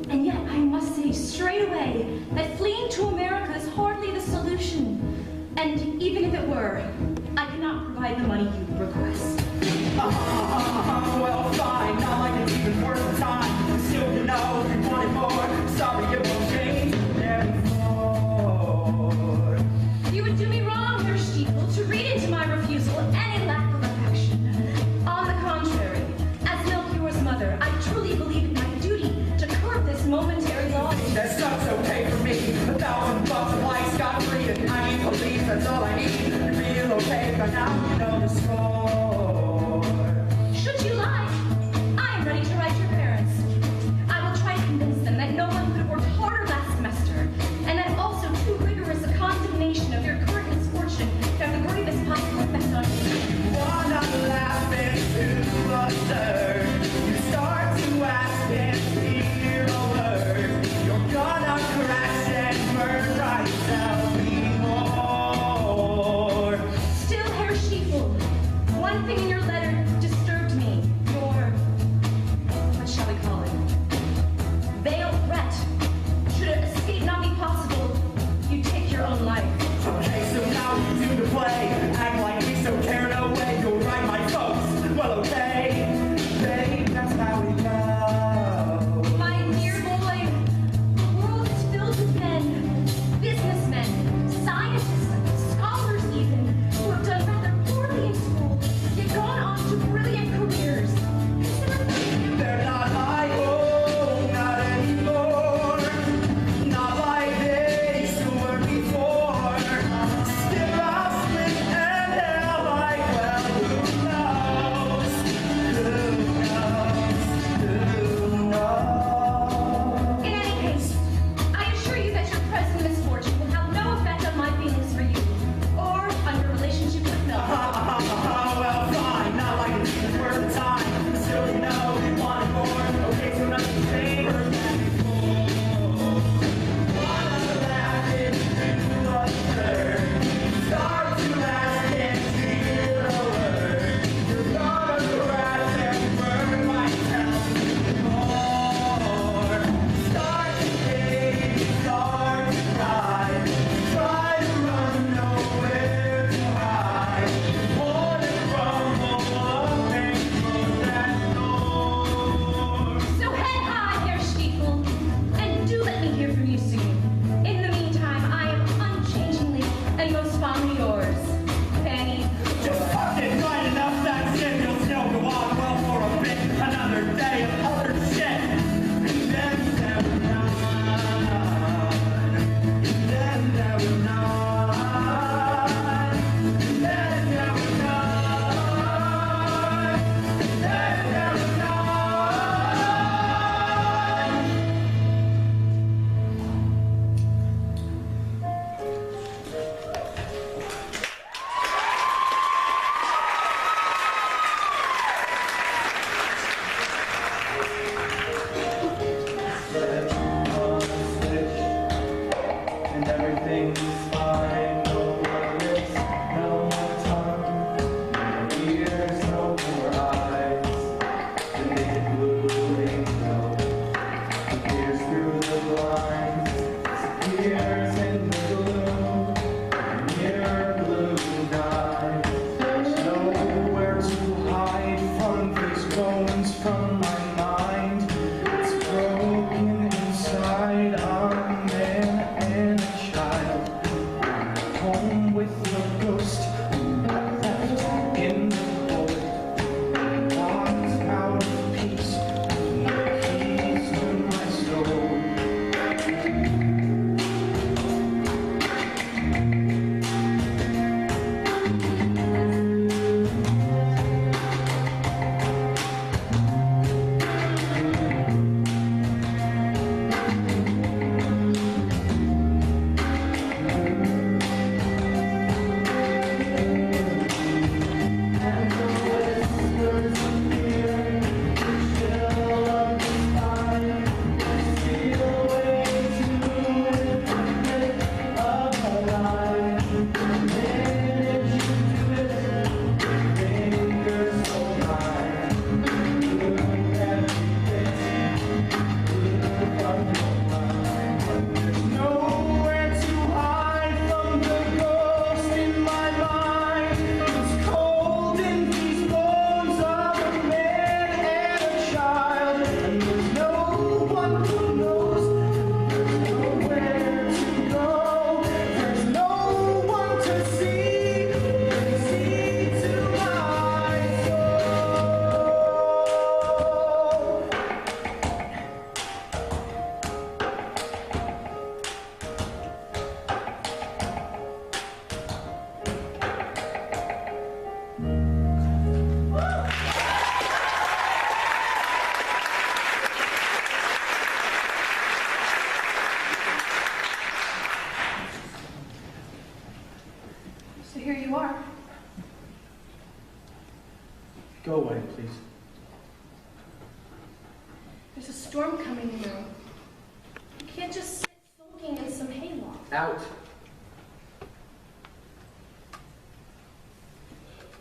Speaker 10: And yet, I must say straight away that fleeing to America is hardly the solution. And even if it were, I cannot provide the money you request.
Speaker 9: Well, fine, not like it's even worth the time. Still, you know, you wanted more. Sorry, it won't change anymore.
Speaker 10: You would do me wrong, Herr Stiefel, to read into my refusal any lack of affection. On the contrary, as Melchior's mother, I truly believe it my duty to curb this momentary loss.
Speaker 9: That stuff's okay for me. $1,000 of life scot free, and I need police. That's all I need. You feel okay by now? You know the score.
Speaker 10: Should you like, I am ready to write your parents. I will try to convince them that no one could have worked harder last semester, and that also too rigorous a condemnation of your current misfortune can have the greatest possible effect on you.
Speaker 9: Wanna laugh into absurd. You start to ask and hear a word. You're gonna crash and burn right now. Be more.
Speaker 10: Still, Herr Stiefel,
Speaker 4: Go away, please.
Speaker 10: There's a storm coming, you know. You can't just sit sulking in some hayloft.
Speaker 4: Out.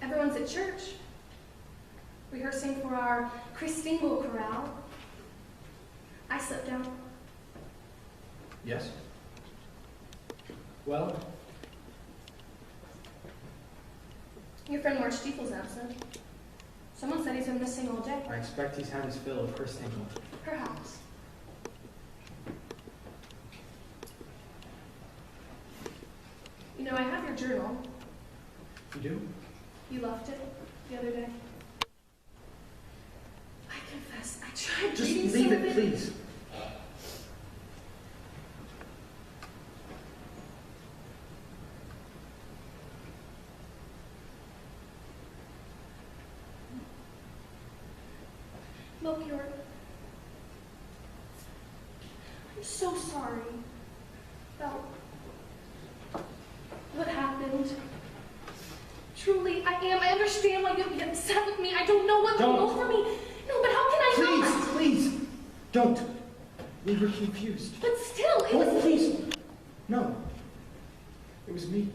Speaker 10: Everyone's at church, rehearsing for our Christingle chorale. I slept down.
Speaker 4: Yes? Well?
Speaker 10: Your friend Mark Stiefel's absent. Someone said he's been missing all day.
Speaker 4: I expect he's had his fill of Christingle.
Speaker 10: Perhaps. You know, I have your journal.
Speaker 4: You do?
Speaker 10: You left it the other day. I confess, I tried
Speaker 4: Just
Speaker 10: reading
Speaker 4: leave
Speaker 10: some of
Speaker 4: it, please.
Speaker 10: Melchior, I'm so sorry about what happened. Truly, I am. I understand why you'd be upset with me. I don't know what
Speaker 4: Don't.
Speaker 10: will go for me. No, but how can I not?
Speaker 4: Please, please, don't. We were confused.
Speaker 10: But still, it
Speaker 4: Oh,
Speaker 10: was...
Speaker 4: please. No. It was me.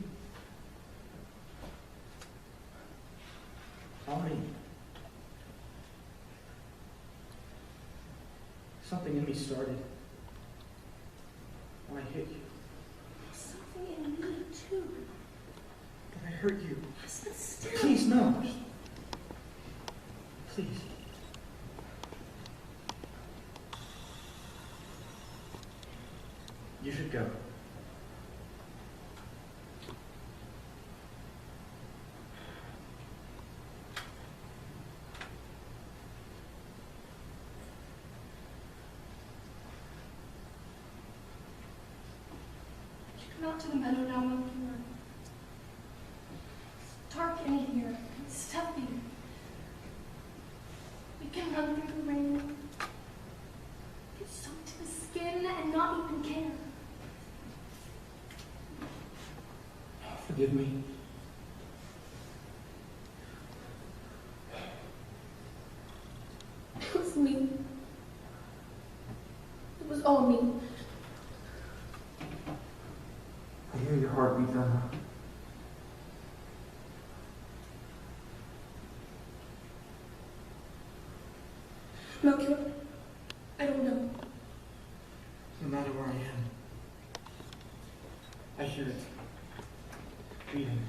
Speaker 4: All me. Something in me started when I hit you.
Speaker 10: Something in me, too.
Speaker 4: But I hurt you.
Speaker 10: Yes, but still...
Speaker 4: Please, no. Please. You should go.
Speaker 10: Come out to the meadow now, Melchior. It's dark in here. It's stuffy. We can run through the rain. Get soaked to the skin and not even care.
Speaker 4: Forgive me.
Speaker 10: It was me. It was all me.
Speaker 6: I hear your heartbeat, Donna.
Speaker 10: Melchior, I don't know.
Speaker 4: No matter where I am, I hear it. Beating.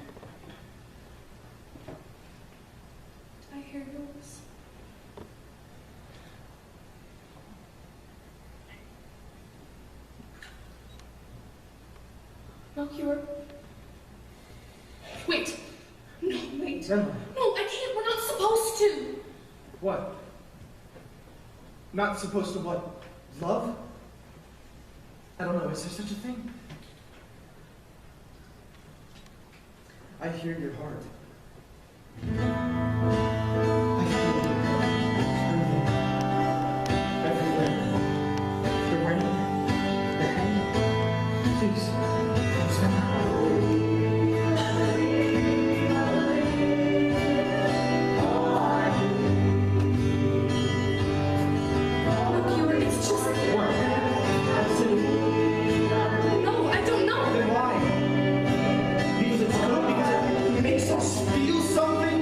Speaker 10: I hear yours. Melchior. Wait. No, wait.
Speaker 4: Emma.
Speaker 10: No, I can't. We're not supposed to.
Speaker 4: What? Not supposed to what? Love? I don't know, is there such a thing? I hear your heart. I feel it turning everywhere. The rain, the hay. Please,
Speaker 10: Melchior, it's just...
Speaker 4: what?
Speaker 10: No, I don't know.
Speaker 4: Then why? Because it's good? Because it makes us feel something?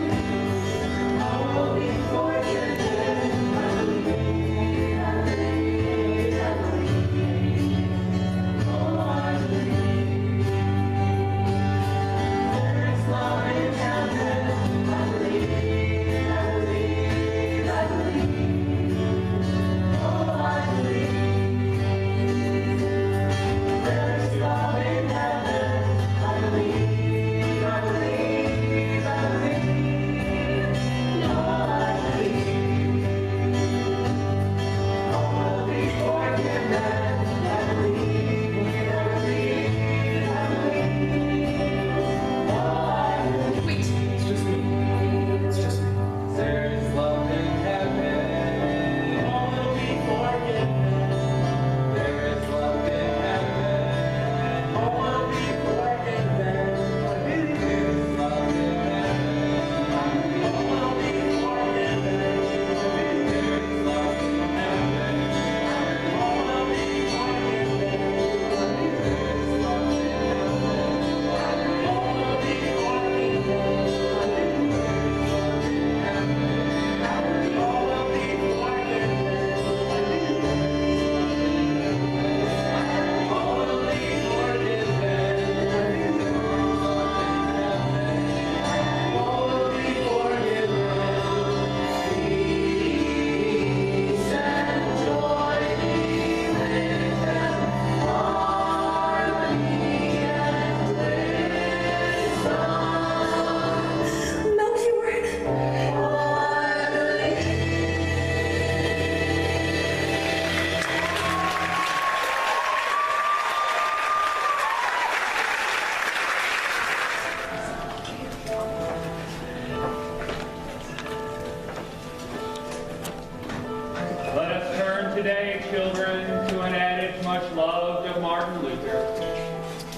Speaker 3: loved of Martin Luther.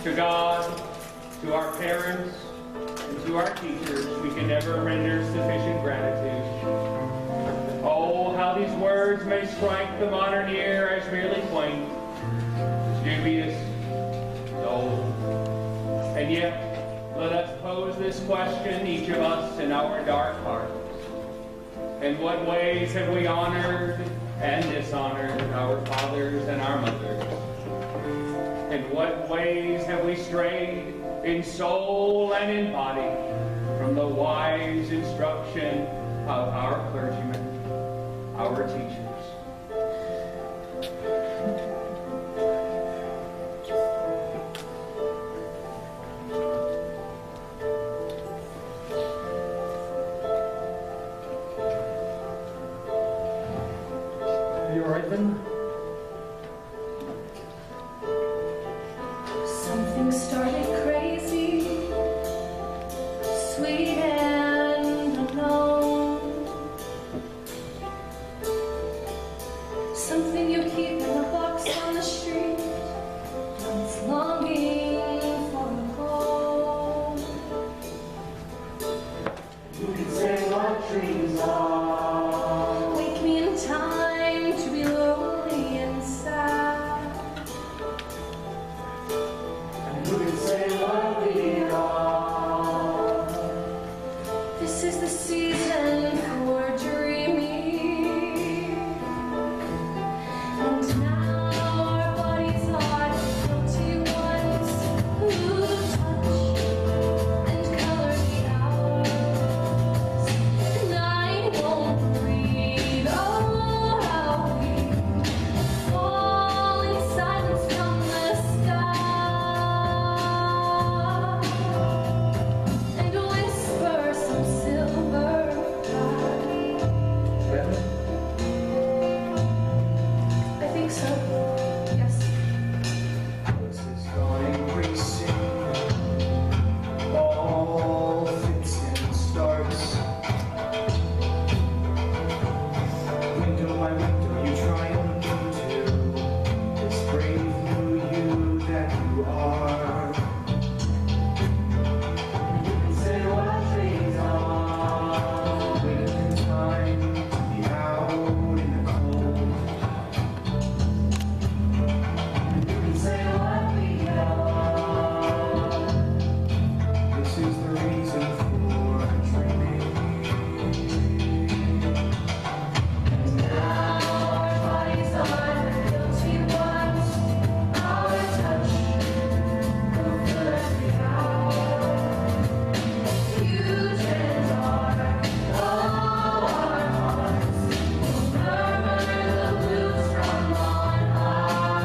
Speaker 3: To God, to our parents, and to our teachers, we can never render sufficient gratitude. Oh, how these words may strike the modern ear as merely quaint, as dubious, as old. And yet, let us pose this question, each of us in our dark hearts. In what ways have we honored and dishonored our fathers and our mothers? In what ways have we strayed in soul and in body from the wise instruction of our clergymen, our teachers?
Speaker 4: Are you alright then?
Speaker 10: Something started crazy, sweet and alone. Something you keep in a box on the street, it's longing for a home.
Speaker 9: You can say what dreams are.
Speaker 10: Wake me in time to be lonely and sad.
Speaker 9: You can say what we are.
Speaker 10: This is the season for dreaming. And now our bodies are the guilty ones who touch and color the hours. And I won't breathe. Oh, how we fall in silence from the sky and whisper some silver light. I think so. Yes.
Speaker 9: This is going racing. All fits and starts. Window by window, you try and into this brave new you that you are. You can say what dreams are. Waiting in time to be out in the cold. You can say what we are. This is the reason for dreaming.
Speaker 10: Now our bodies are the guilty ones. Our touch will fill every hour. Huge and dark, all our hearts will murmur the blues from on high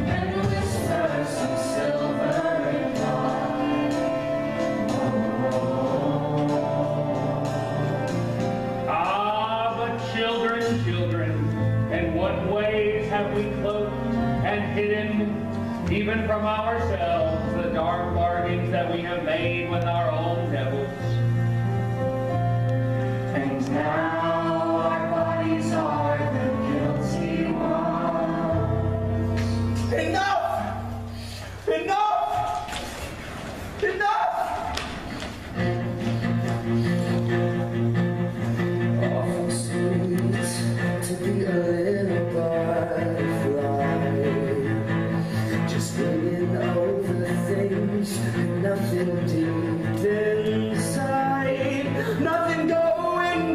Speaker 10: and whisper some silver
Speaker 3: Ah, but children, children, in what ways have we cloaked and hidden, even from ourselves, the dark bargains that we have made with our own devils?
Speaker 9: And now our bodies are the guilty ones. Enough! Enough! Enough! Awful sweet to be a little butterfly, just bringing over things, nothing deep inside, nothing going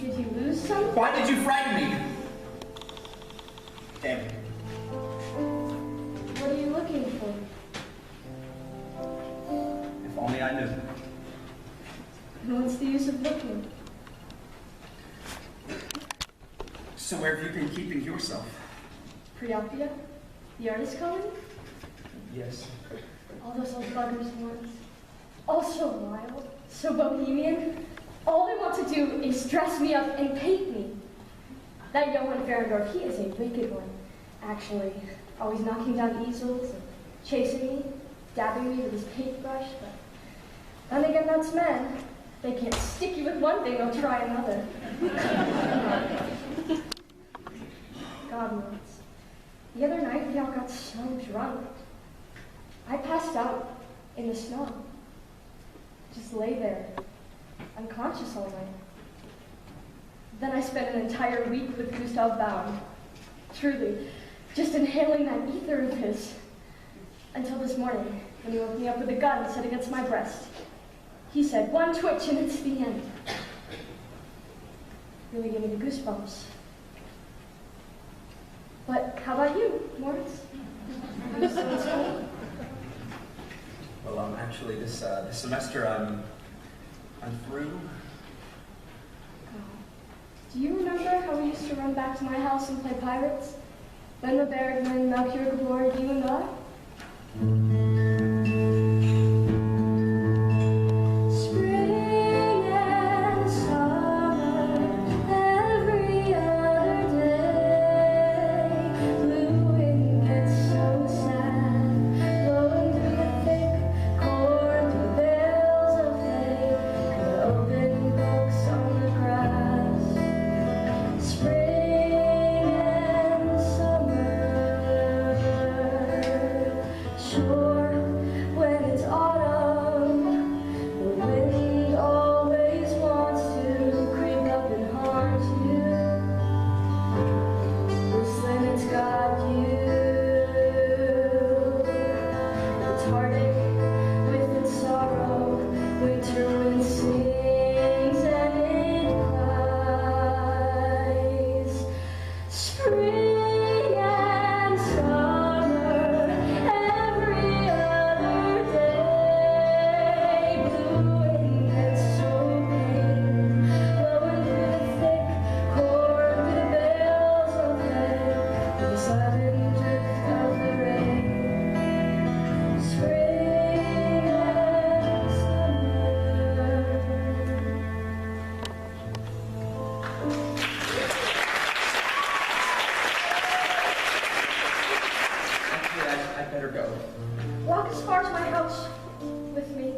Speaker 10: Did you lose some?
Speaker 8: Why did you frighten me? Damn it.
Speaker 10: What are you looking for?
Speaker 8: If only I knew.
Speaker 10: And what's the use of looking?
Speaker 8: So where have you been keeping yourself?
Speaker 10: Priapia? The artist colony?
Speaker 8: Yes.
Speaker 10: All those old buggers once. All so wild, so bohemian. All they want to do is dress me up and paint me. That Johann Ferendorf, he is a wicked one. Actually, always knocking down easels and chasing me, dabbing me with his paintbrush, but then again, that's men. They can't stick you with one thing, they'll try another. God knows. The other night, we all got so drunk. I passed out in the snow. Just lay there, unconscious all night. Then I spent an entire week with Gustav Baum. Truly, just inhaling that ether of his. Until this morning, when he woke me up with a gun set against my breast. He said, one twitch and it's the end. Really gave me the goosebumps. But how about you, Moritz? Are you still in school?
Speaker 8: Well, actually, this semester I'm through.
Speaker 10: Do you remember how we used to run back to my house and play pirates? When the Bergman, Melchior Gabor, you and I? Spring and summer, every other day. Blue wind gets so sad, blowing through the thick corn, through the bales of hay, and open books on the grass. Spring and summer, sure, when it's autumn, the wind always wants to creep up and haunt you. Whistling, it's got you. It's heartache with its sorrow. Winter wind sings and it cries. Spring and summer, every other day. Blue wind gets so big, blowing through the thick corn, through the bales of hay, through the sudden drift of the rain. Spring and summer.
Speaker 8: Actually, I'd better go.
Speaker 10: Walk as far as my house with me,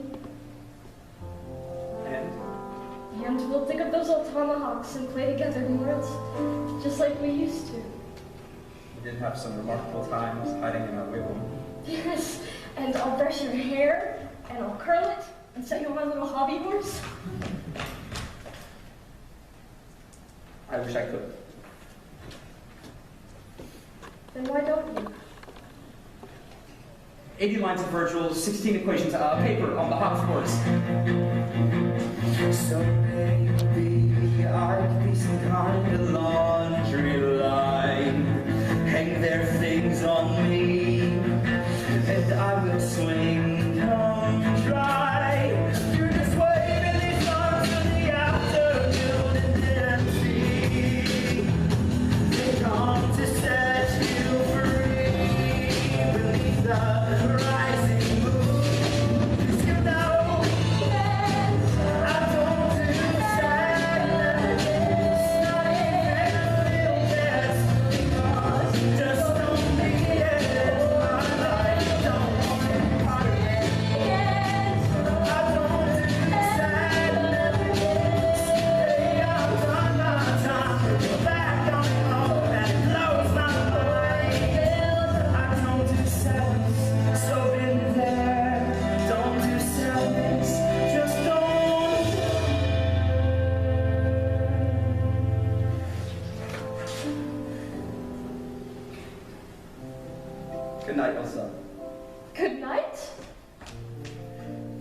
Speaker 10: and we'll dig up those old tomahawks and play together, Moritz, just like we used to.
Speaker 8: We did have some remarkable times hiding in our wigwam.
Speaker 10: Yes, and I'll brush your hair, and I'll curl it, and set you on my little hobby horse.
Speaker 8: I wish I could.
Speaker 10: Then why don't you?
Speaker 4: 80 lines of Virgil, 16 equations, paper on the hop course.
Speaker 9: So maybe I could be some kind of laundry line. Hang their things on me, and I will swing them dry. Through this wave and these arms of the afternoon and empty. They come to set you free beneath the rising moon. 'Cause you know I don't do sadness, not even a little bit. Just don't be it. My life don't want to part of it. I don't do sadness. Hey, I've done my time. Go back on it all, and it blows my mind. I don't do sadness, so been there. Don't do sadness, just don't.
Speaker 8: Good night, Elsa.
Speaker 10: Good night?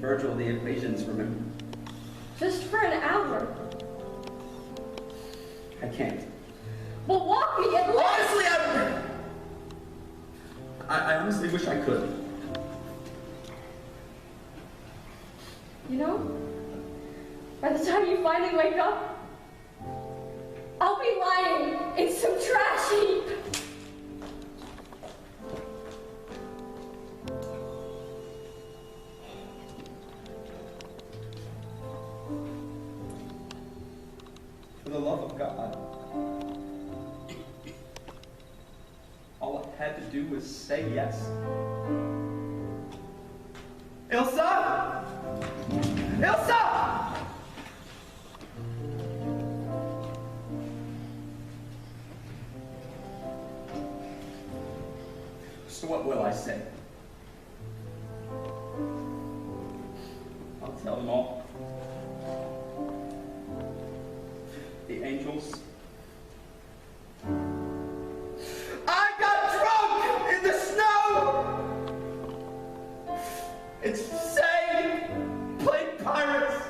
Speaker 8: Virgil, the equations, remember?
Speaker 10: Just for an hour.
Speaker 8: I can't.
Speaker 10: Well, walk me and let.
Speaker 8: Honestly, I honestly wish I could.
Speaker 10: You know, by the time you finally wake up, I'll be lying in some trash heap.
Speaker 8: For the love of God, all I had to do was say yes. Ilsa! Ilsa! So what will I say? I'll tell them all. The angels. I got drunk in the snow! It's sang, played pirates.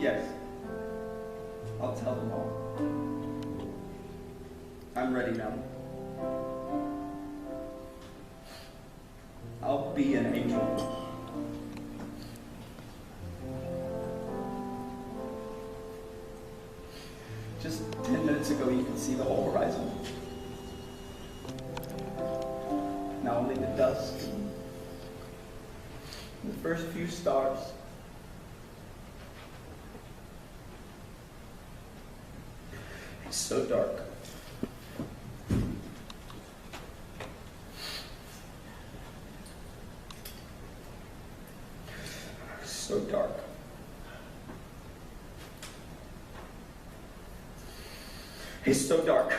Speaker 8: Yes, I'll tell them all. I'm ready now. I'll be an angel. Just 10 minutes ago, you could see the whole horizon. Now only the dust and the first few stars. It's so dark. So dark. It's so dark.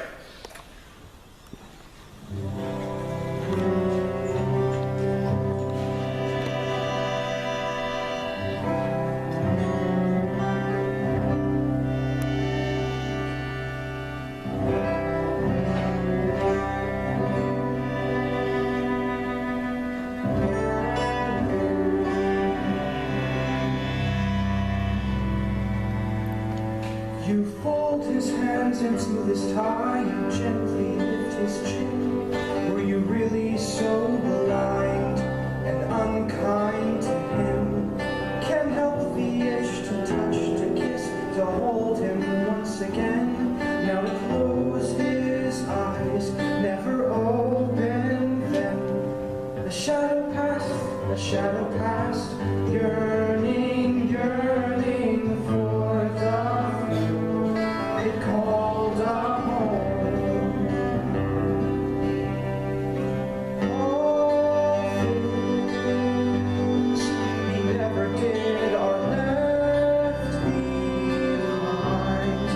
Speaker 9: You fold his hands into his tie and gently lift his chin. Were you really so blind and unkind to him? Can't help the itch to touch, to kiss, to hold him once again. Now to close his eyes, never open them. A shadow past, yearning, yearning for the it called a home. All things he never did are left behind.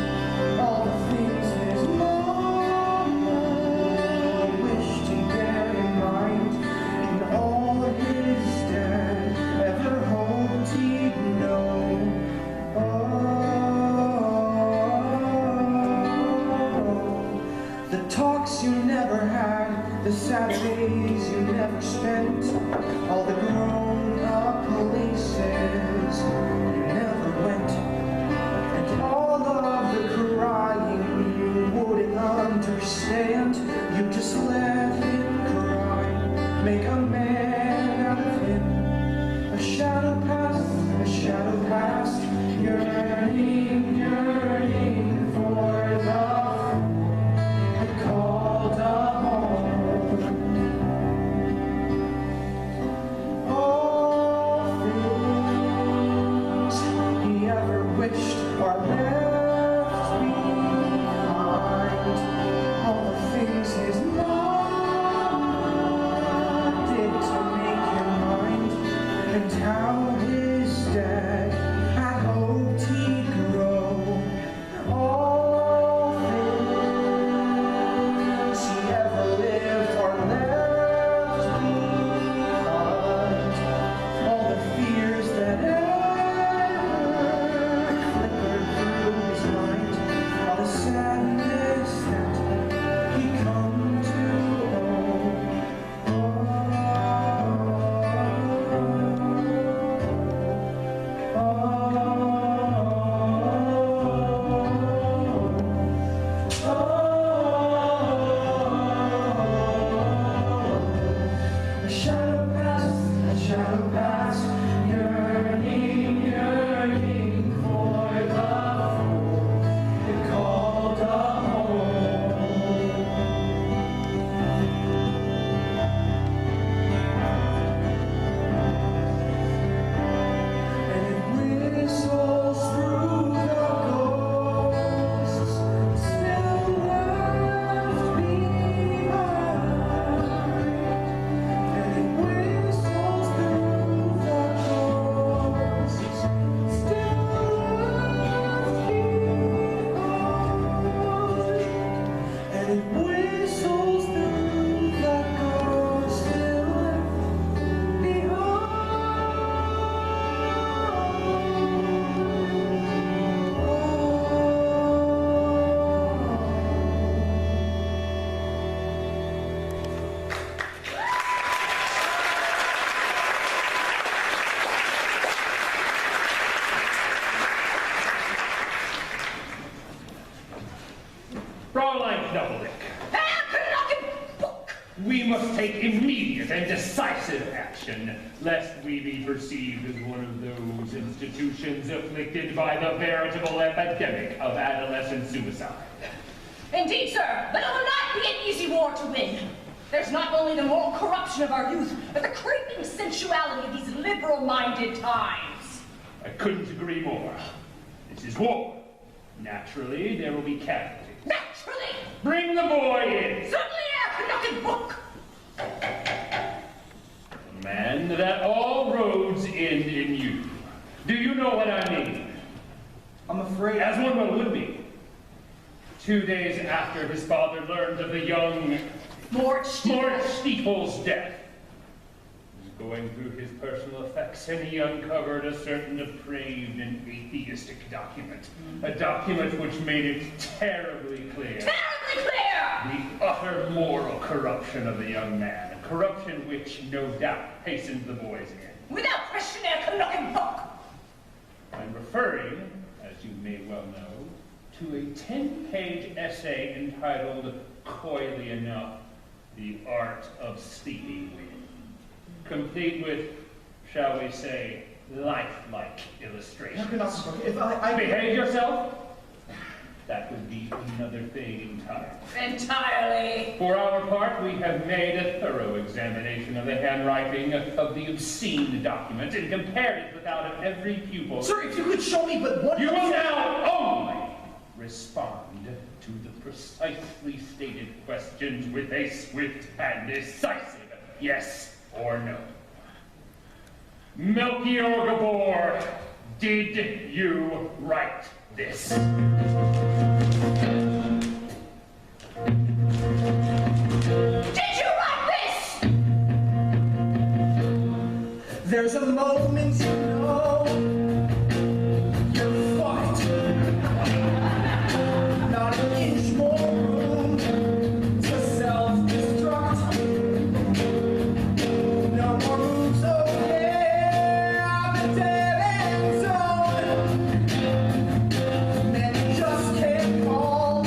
Speaker 9: All the things his mama wished he'd bear in mind, and all his dad ever hoped he'd know. The talks you never had, the Saturdays you never spent, all the grown-up places you never went, and all of the crying you wouldn't understand. You just let him cry, make a man out of him. A shadow past, yearning, yearning for the called a home. All
Speaker 3: lest we be perceived as one of those institutions afflicted by the veritable epidemic of adolescent suicide.
Speaker 2: Indeed, sir, but it will not be an easy war to win. There's not only the moral corruption of our youth, but the creeping sensuality of these liberal-minded times.
Speaker 3: I couldn't agree more. This is war. Naturally, there will be casualties.
Speaker 2: Naturally!
Speaker 3: Bring the boy in!
Speaker 2: Certainly, Canuck book!
Speaker 3: Man, that all roads end in you. Do you know what I mean?
Speaker 6: I'm afraid.
Speaker 3: As one would be. 2 days after his father learned of the young
Speaker 2: Mort
Speaker 3: Steeple's death, he was going through his personal effects, and he uncovered a certain depraved and atheistic document. A document which made it terribly clear.
Speaker 2: Terribly clear!
Speaker 3: The utter moral corruption of the young man. A corruption which, no doubt, hastened the boy's end.
Speaker 2: Without question, Canuck book!
Speaker 3: I'm referring, as you may well know, to a 10-page essay entitled, coyly enough, The Art of Sleeping With, complete with, shall we say, lifelike illustrations.
Speaker 6: If I
Speaker 3: Behave yourself? That would be another thing entirely.
Speaker 2: Entirely.
Speaker 3: For our part, we have made a thorough examination of the handwriting of the obscene document and compared it with that of every pupil.
Speaker 4: Sir, if you could show me but one...
Speaker 3: You will now only respond to the precisely stated questions with a swift and decisive yes or no. Melchior Gabor, did you write this?
Speaker 2: Did you write this?
Speaker 9: There's a moment you know you're fucked. Not an inch more room to self-destruct. No more moves, oh yeah, the dead end zone. Men just can't call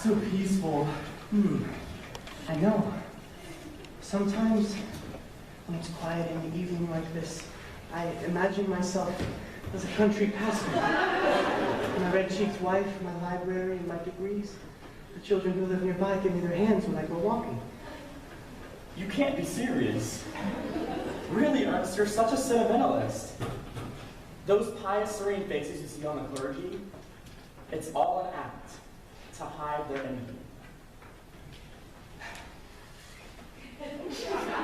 Speaker 6: So peaceful. I know. Sometimes, when it's quiet in the evening like this, I imagine myself as a country pastor. My red-cheeked wife, my library, and my degrees. The children who live nearby give me their hands when I go walking.
Speaker 9: You can't be serious. Really, Ernst, you're such a sentimentalist. Those pious, serene faces you see on the clergy, it's all an act to hide their envy.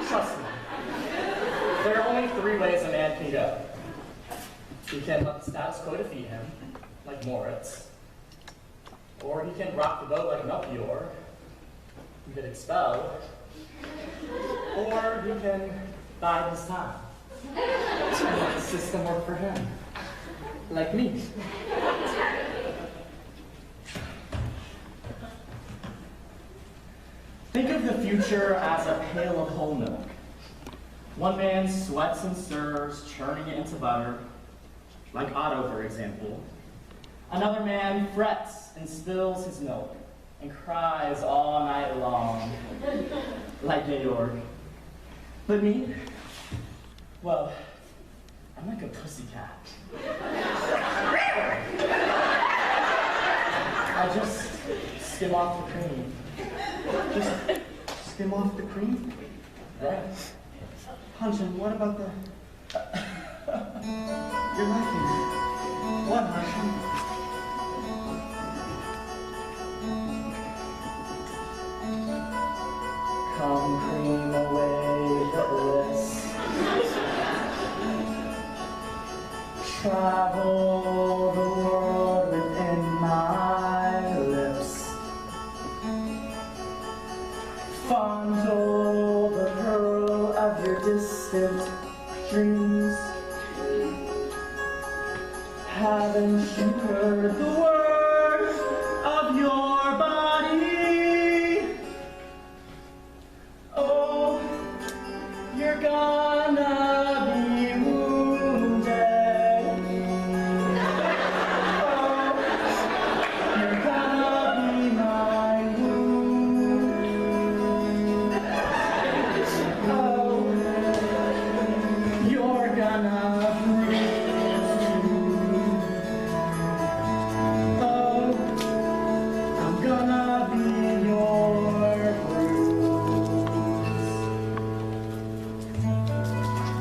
Speaker 9: Trust me. There are only 3 ways a man can go. He can let the status quo defeat him, like Moritz. Or he can rock the boat like Melchior and get expelled. Or he can bide his time. And let the system work for him. Like me. Think of the future as a pail of whole milk. One man sweats and stirs, churning it into butter, like Otto, for example. Another man frets and spills his milk and cries all night long, like Georg. But me? Well, I'm like a pussycat. I just skim off the cream.
Speaker 6: Just skim off the cream?
Speaker 9: Right.
Speaker 6: Hanshin, what about the... You're laughing. What, Hanshin?
Speaker 9: Come cream away the bliss. Travel the world within my lips. Fondle the pearl of your distant dreams. Haven't you heard the word of your body? Oh, you're gonna be wounded. Oh, you're gonna be my wound. Oh, you're gonna bruise too. Oh, I'm gonna be your bruise.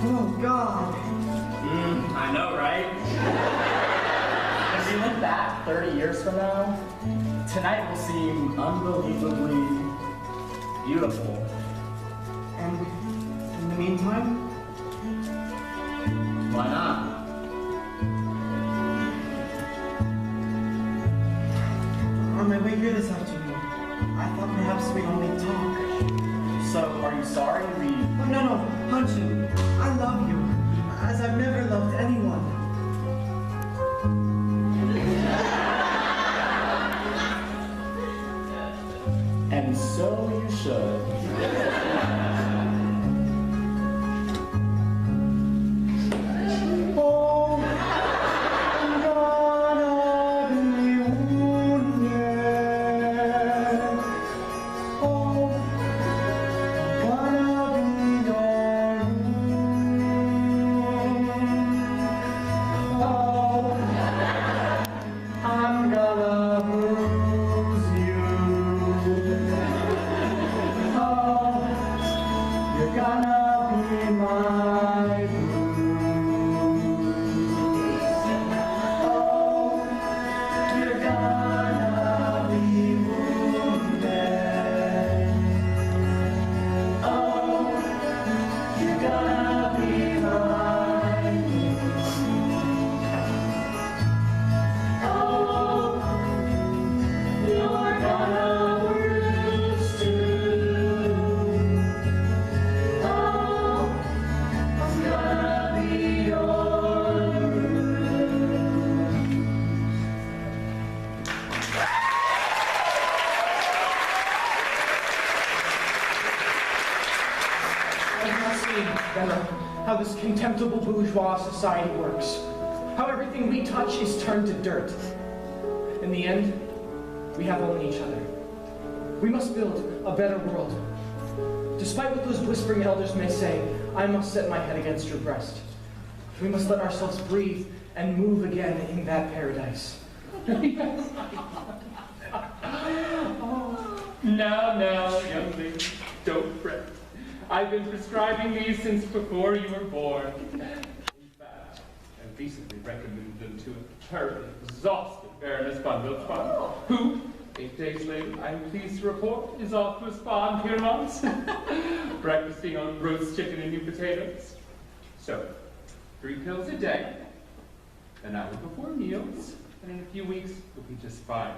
Speaker 6: Oh, God.
Speaker 9: I know, right? As you look back 30 years from now, tonight will seem unbelievably beautiful.
Speaker 6: And in the meantime,
Speaker 9: Why not?
Speaker 6: on my way here this afternoon, I thought perhaps we'd only talk.
Speaker 9: So, are you sorry we...
Speaker 6: Oh, no, Hanshin, I love you, as I've never loved anyone.
Speaker 9: And so you should. Oh, I'm gonna be wounded. Oh, gonna be your wound. Oh, I'm gonna bruise you. Oh, you're gonna be my bruise. Oh, you're gonna be wounded. Oh, you're gonna be my Oh, you're gonna bruise too. Oh, I'm gonna be your bruise.
Speaker 4: I have seen, Bella, how this contemptible bourgeois society works. How everything we touch is turned to dirt. In the end, we have only each other. We must build a better world. Despite what those whispering elders may say, I must set my head against your breast. We must let ourselves breathe and move again in that paradise.
Speaker 3: Now, young lady, don't fret. I've been prescribing these since before you were born. In fact, I recently recommended them to a terribly exhausted Baroness von Wildschwein, who, 8 days later, I'm pleased to report, is off to a spa in Pyrmont, breakfasting on roast chicken and new potatoes. So, 3 pills a day, an hour before meals, and in a few weeks, you'll be just fine.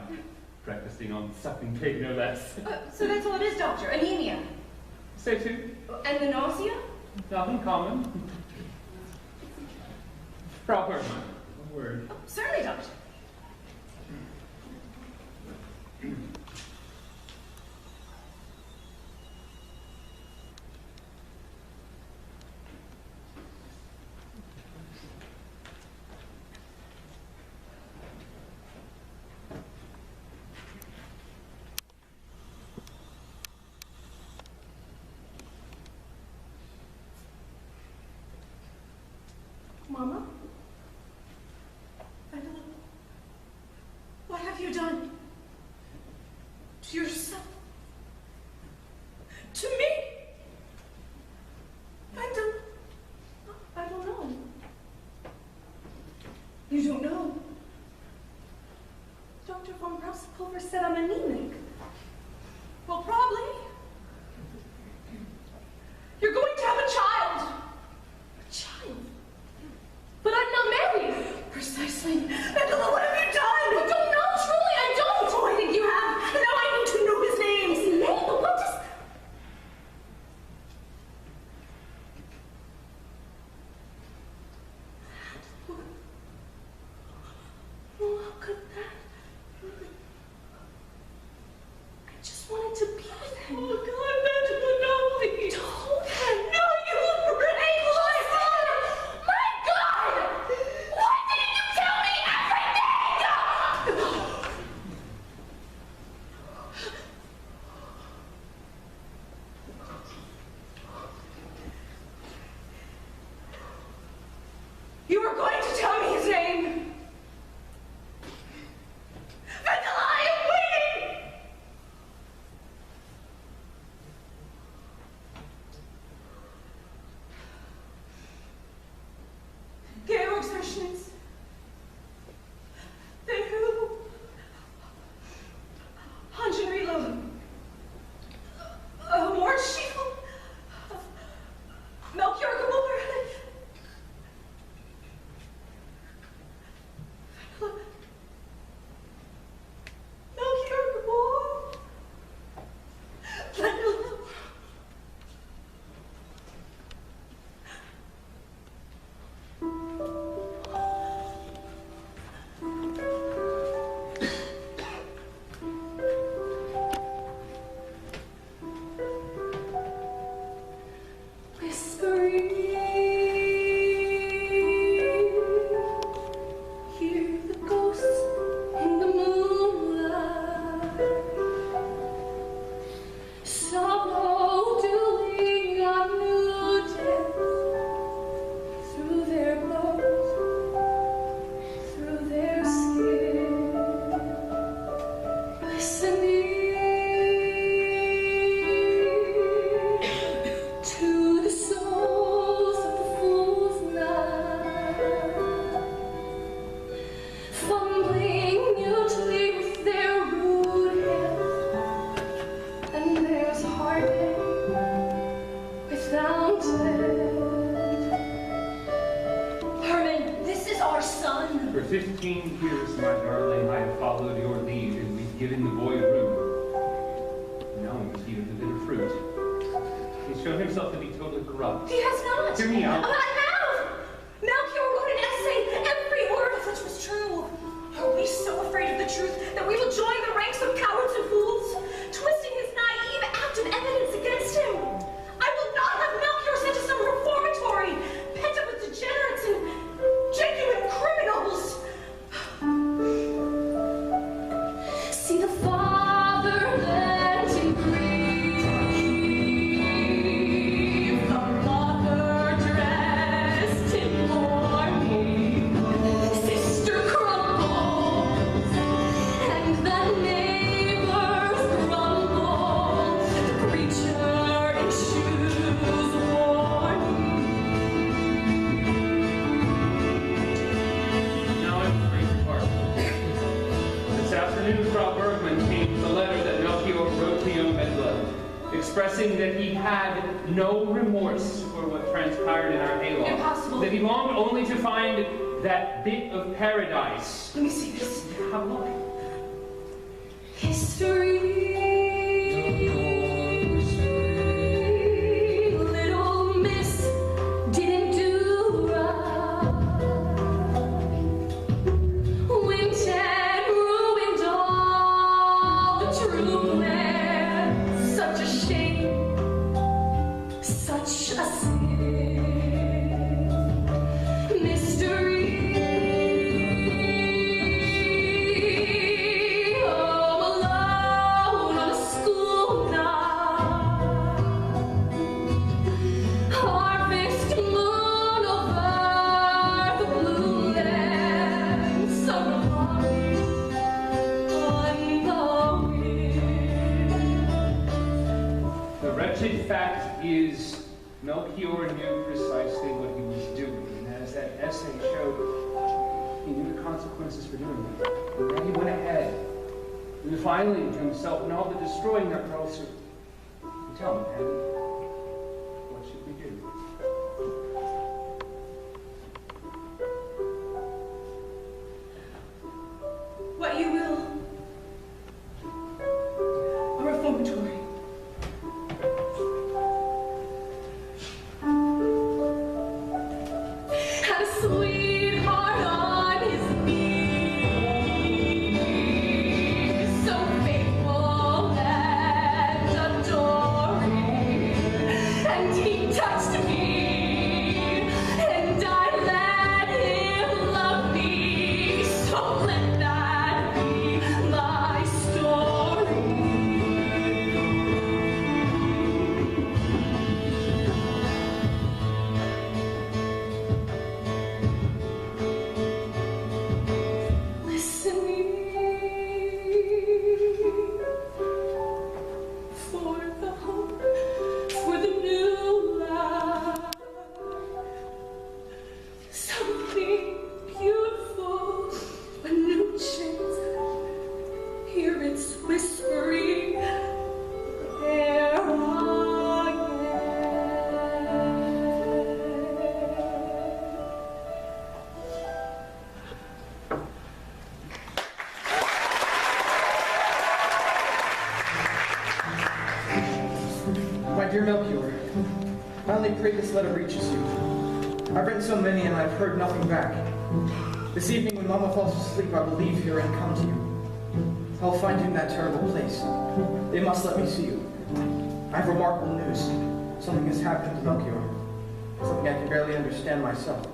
Speaker 3: Breakfasting on sucking pig, no less.
Speaker 2: So that's all it is, Doctor. Anemia.
Speaker 3: Say two.
Speaker 2: And the nausea?
Speaker 3: Nothing common. Frau Bergman, a word.
Speaker 2: Oh, certainly, Doctor. Mama? Angela? What have you done? To yourself? To me? I don't know. You don't know? Dr. von Brauspulver said I'm anemic. Well, probably. You're going to have a child. A child? But I'm not married. Precisely. Angela, what have you done? I don't know, truly, I don't. Oh, I think you have. And now I need to know his name. His name? But what does... Oh, how could that... I just wanted to be with him. Oh, God, Angela, no, please. Don't. No, you break my heart. My God! Why didn't you tell me everything? You were going to tell me his name. Angela, I am waiting. Georgsverschnitt. Den who? Hangenrilo. Morschiel. Melchior Gabor. Melchior Gabor. Whispering, hear the ghosts in the moonlight. Somehow doing a new dance through their clothes, through their skin. Listening to the souls of the fool's night, fumbling mutely with their rude hands, and there's heartache without end. Herman, this is our son.
Speaker 3: For 15 years, my darling, I have followed your lead, and we've given the boy room. Now we must eat of the bitter fruit. He's shown himself to be totally corrupt.
Speaker 2: He has not.
Speaker 3: Hear me out.
Speaker 2: But I have. Melchior wrote an essay, every word of which was true. Are we so afraid of the truth that we will join the ranks of cowards and fools, twisting his naive act of evidence against him? I will not have Melchior sent to some reformatory, pent up with degenerates and genuine criminals. See the fatherland
Speaker 3: expressing that he had no remorse for what transpired in our hayloft.
Speaker 2: Impossible.
Speaker 3: That he longed only to find that bit of paradise.
Speaker 2: Let me see this.
Speaker 3: Have a look.
Speaker 10: History, little miss didn't do right. Went and ruined all the true man. Such a shame, such a sin. Mystery.
Speaker 3: The fact is, Melchior knew precisely what he was doing, and as that essay showed, he knew the consequences for doing that. And then he went ahead, refiling to himself and all the destroying that girl. So, tell me, Patty, what should we do?
Speaker 2: What you will. A reformatory.
Speaker 10: Had a sweetheart on his knee, so faithful and adoring, and he touched me, and I let him love me, so let that be my story. Listening for the hope, for the new life. Something beautiful, a new chance. Hear its whispering there again.
Speaker 4: My dear Melchior, I only pray this letter reaches you. I've written so many and I've heard nothing back. This evening when Mama falls asleep, I will leave here and come to you. I'll find you in that terrible place. They must let me see you. I have remarkable news. Something has happened to Melchior. Something I can barely understand myself.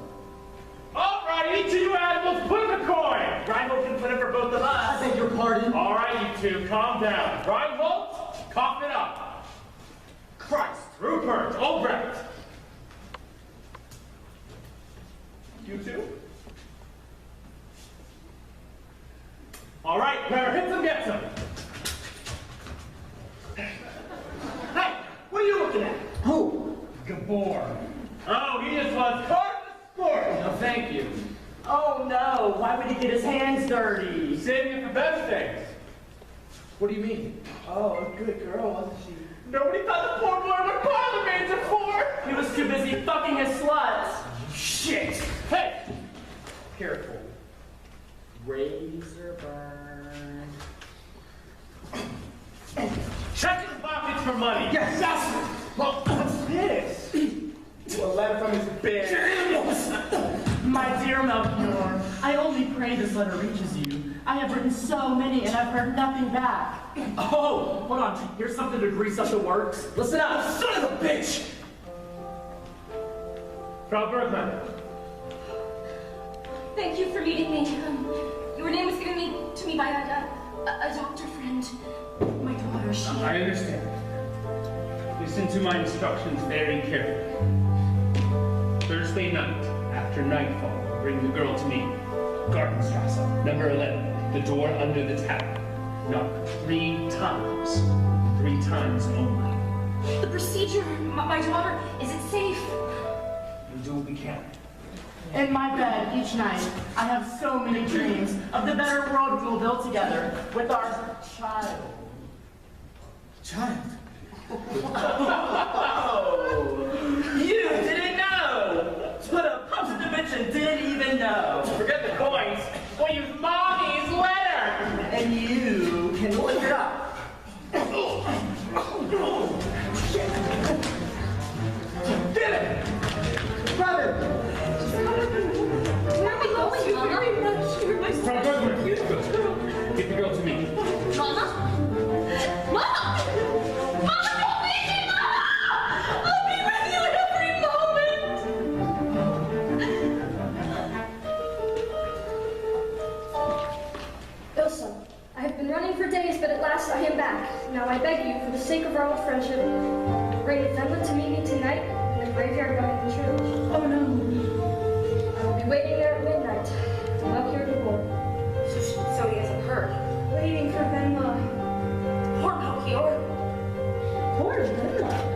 Speaker 3: All right, each of you animals, put in the coin!
Speaker 8: Reinhold can put it for both of us.
Speaker 6: I beg your pardon.
Speaker 3: All right, you two, calm down. Reinhold, cough it up. Christ, Rupert, Obrecht. You two? All right, Claire, hit them, get them.
Speaker 8: Hey, what are you looking at?
Speaker 4: Who?
Speaker 3: Gabor. Oh, he just wants card the sport. No, thank you.
Speaker 8: Oh no, why would he get his hands dirty?
Speaker 3: Saving it for better things.
Speaker 4: What do you mean?
Speaker 6: Oh, a good girl, wasn't she?
Speaker 8: Nobody thought the poor boy would call the maids are for. He was too busy fucking his sluts.
Speaker 3: Shit. Hey,
Speaker 8: Careful. Razor burn.
Speaker 3: check his pockets for money.
Speaker 4: Yes!
Speaker 8: Well, what's this?
Speaker 6: A letter from his bed.
Speaker 11: My dear Melchior, I only pray this letter reaches you. I have written so many and I've heard nothing back.
Speaker 8: Oh, hold on. Here's something to grease up the works. Listen up, son of a bitch!
Speaker 3: Frau Bergman.
Speaker 10: Thank you for meeting me. Your name was given to me by a doctor friend. My daughter, she...
Speaker 3: I understand. Listen to my instructions very carefully. Thursday night, after nightfall, bring the girl to me. Gartenstrasse, number 11, the door under the tavern. Knock 3 times. 3 times only.
Speaker 10: The procedure, my daughter, is it safe?
Speaker 3: We'll do what we can.
Speaker 11: In my bed each night, I have so many dreams of the better world we will build together with our child.
Speaker 4: Child?
Speaker 2: I'll be with you in every moment.
Speaker 10: Ilsa, I have been running for days, but at last I am back. Now I beg you, for the sake of our old friendship, bring Venla to meet me tonight in the graveyard behind the church.
Speaker 11: Oh no.
Speaker 10: I will be waiting there at midnight. Knock your door.
Speaker 12: So he hasn't heard.
Speaker 10: Waiting for Venla.
Speaker 12: Poor Melchior.
Speaker 10: Poor Venla.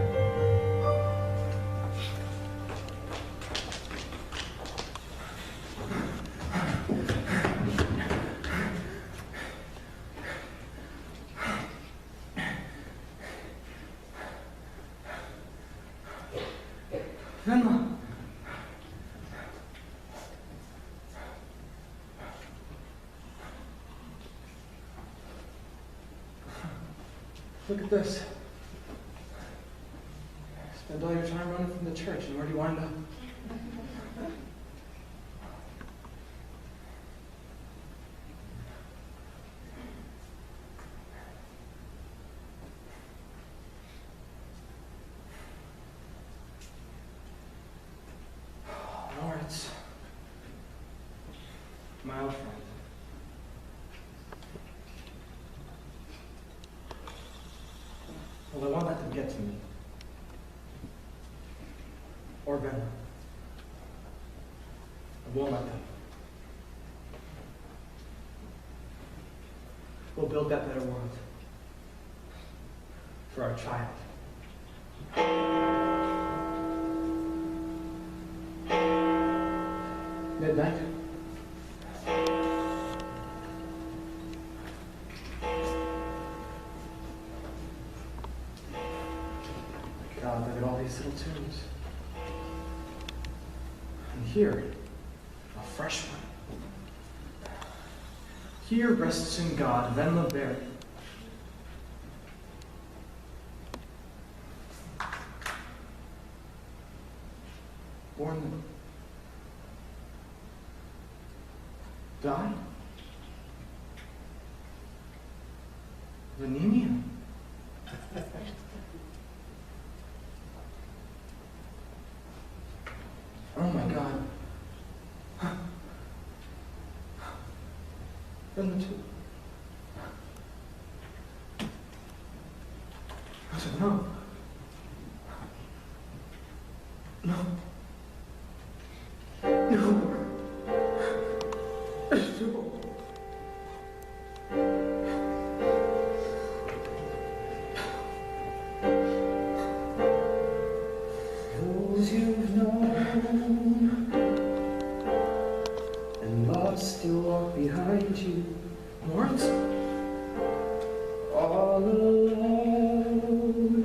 Speaker 6: Venla. Look at this. Spend all your time running from the church, and where do you wind up? Lawrence. My old friend. Well, I won't let them get to me. Or Venla. I won't let them. We'll build that better world. For our child. Midnight. God, look at all these little tunes. And here, a fresh one. Here rests in God, Venla Berry. Born died? Of anemia? Oh my God. Venla too. I said, no. No. No.
Speaker 9: Those you've known and lost still walk behind you,
Speaker 6: Lawrence?
Speaker 9: all alone.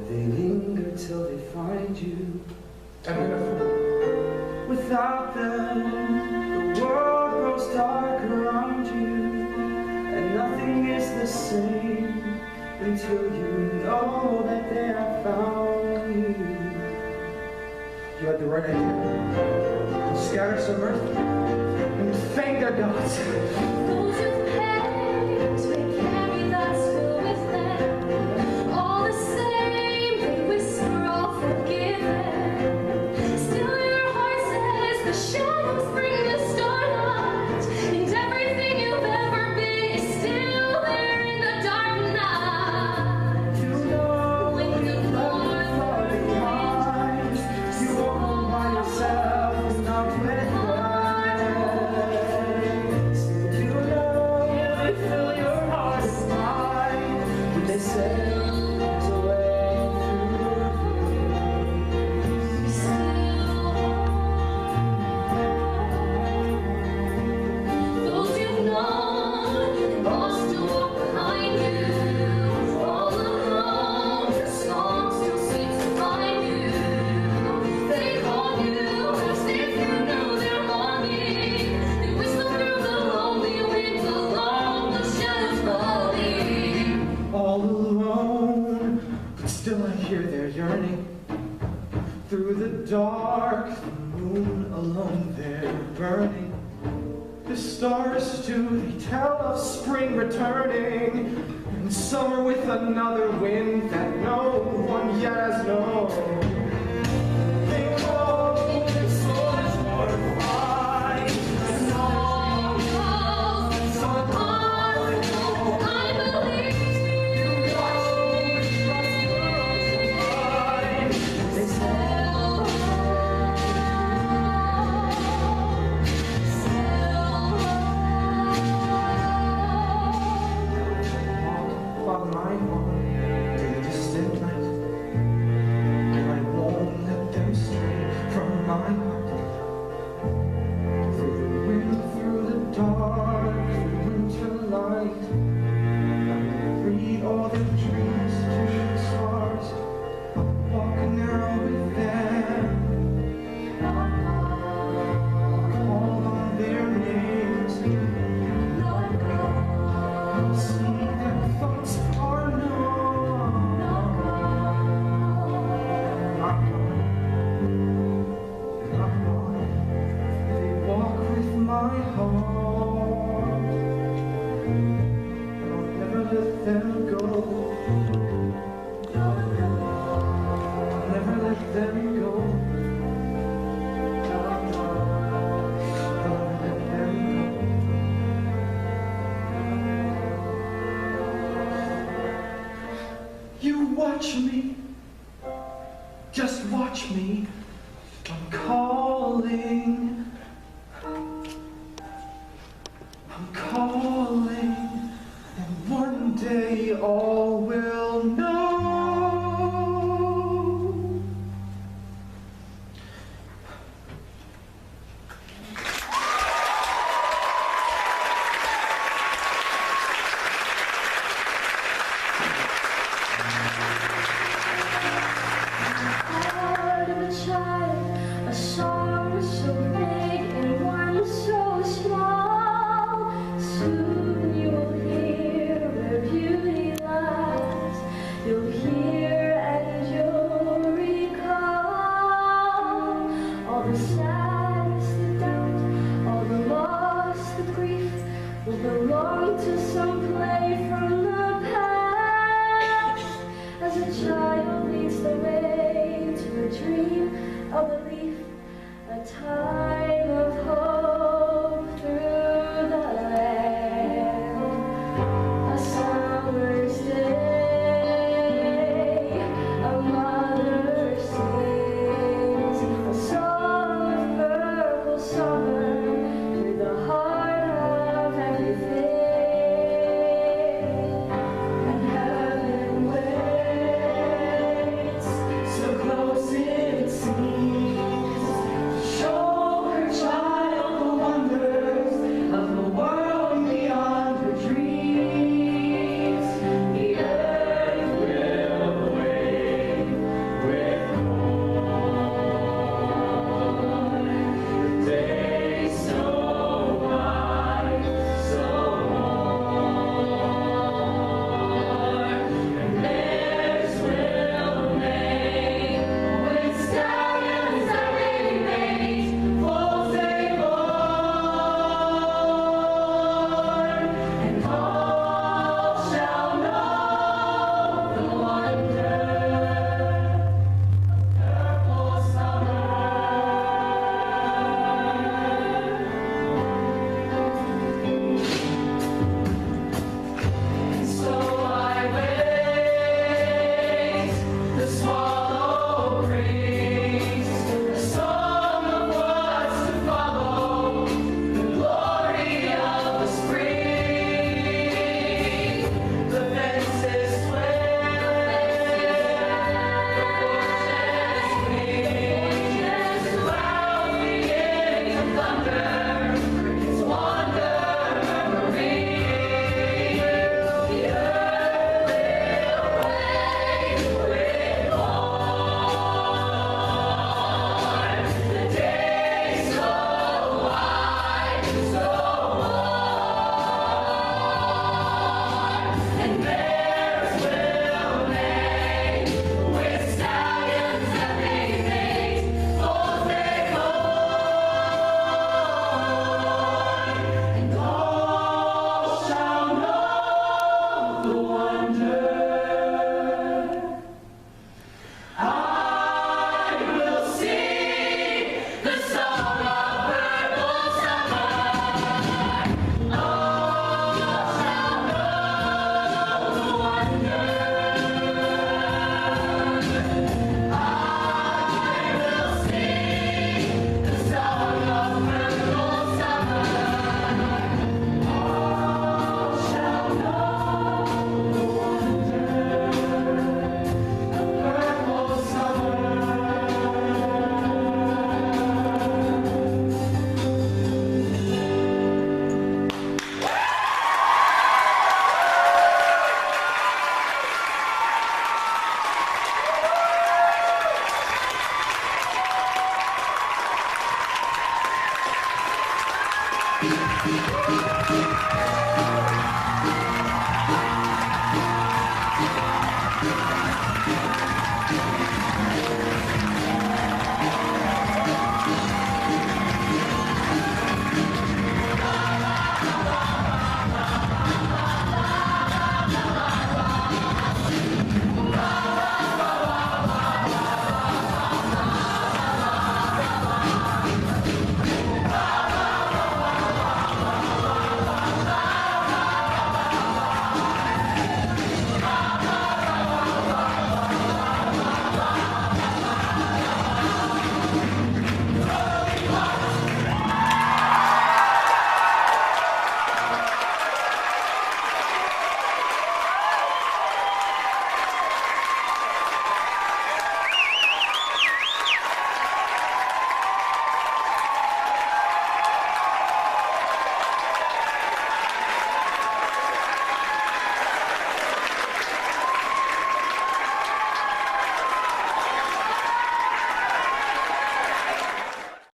Speaker 9: They linger till they find you. Without them, the world grows dark around you, and nothing is the same until you know that they have found you.
Speaker 6: You had the right idea. Scatter some earth and thank their gods.
Speaker 10: Those who've perished may carry that still with them. All the same, they whisper all forgiven. Still your heart says the shadows bring the starlight, and everything you've ever been is still there in the dark night.
Speaker 9: You know
Speaker 10: When the
Speaker 9: far behind, you walk all by yourself, not with friends. You know you fill your heart with pride when they say there's a way
Speaker 10: those you've known and lost to walk behind you, all alone, their song still seems to find you. They call you as if you know they're longing. They whistle through the lonely wind along the shadows falling.
Speaker 6: All alone, but still I hear their yearning. Through the dark, the moon alone they're burning. The stars too, they tell of spring returning.
Speaker 9: Summer with another wind that no one yet has known. They call it so much more fine. By my heart in the distant night, and I won't let them stray from my heart. Through the wind, through the dark, through winter light, I will read all the dreams to the stars. I'll walk now with them, call on their names. See their thoughts are known. They walk with my heart, and I'll never let them go. I'll never let them go. I'll never let them go. You watch me, just watch me, I'm calling, and one day all will know.
Speaker 10: Heart of a child, a song so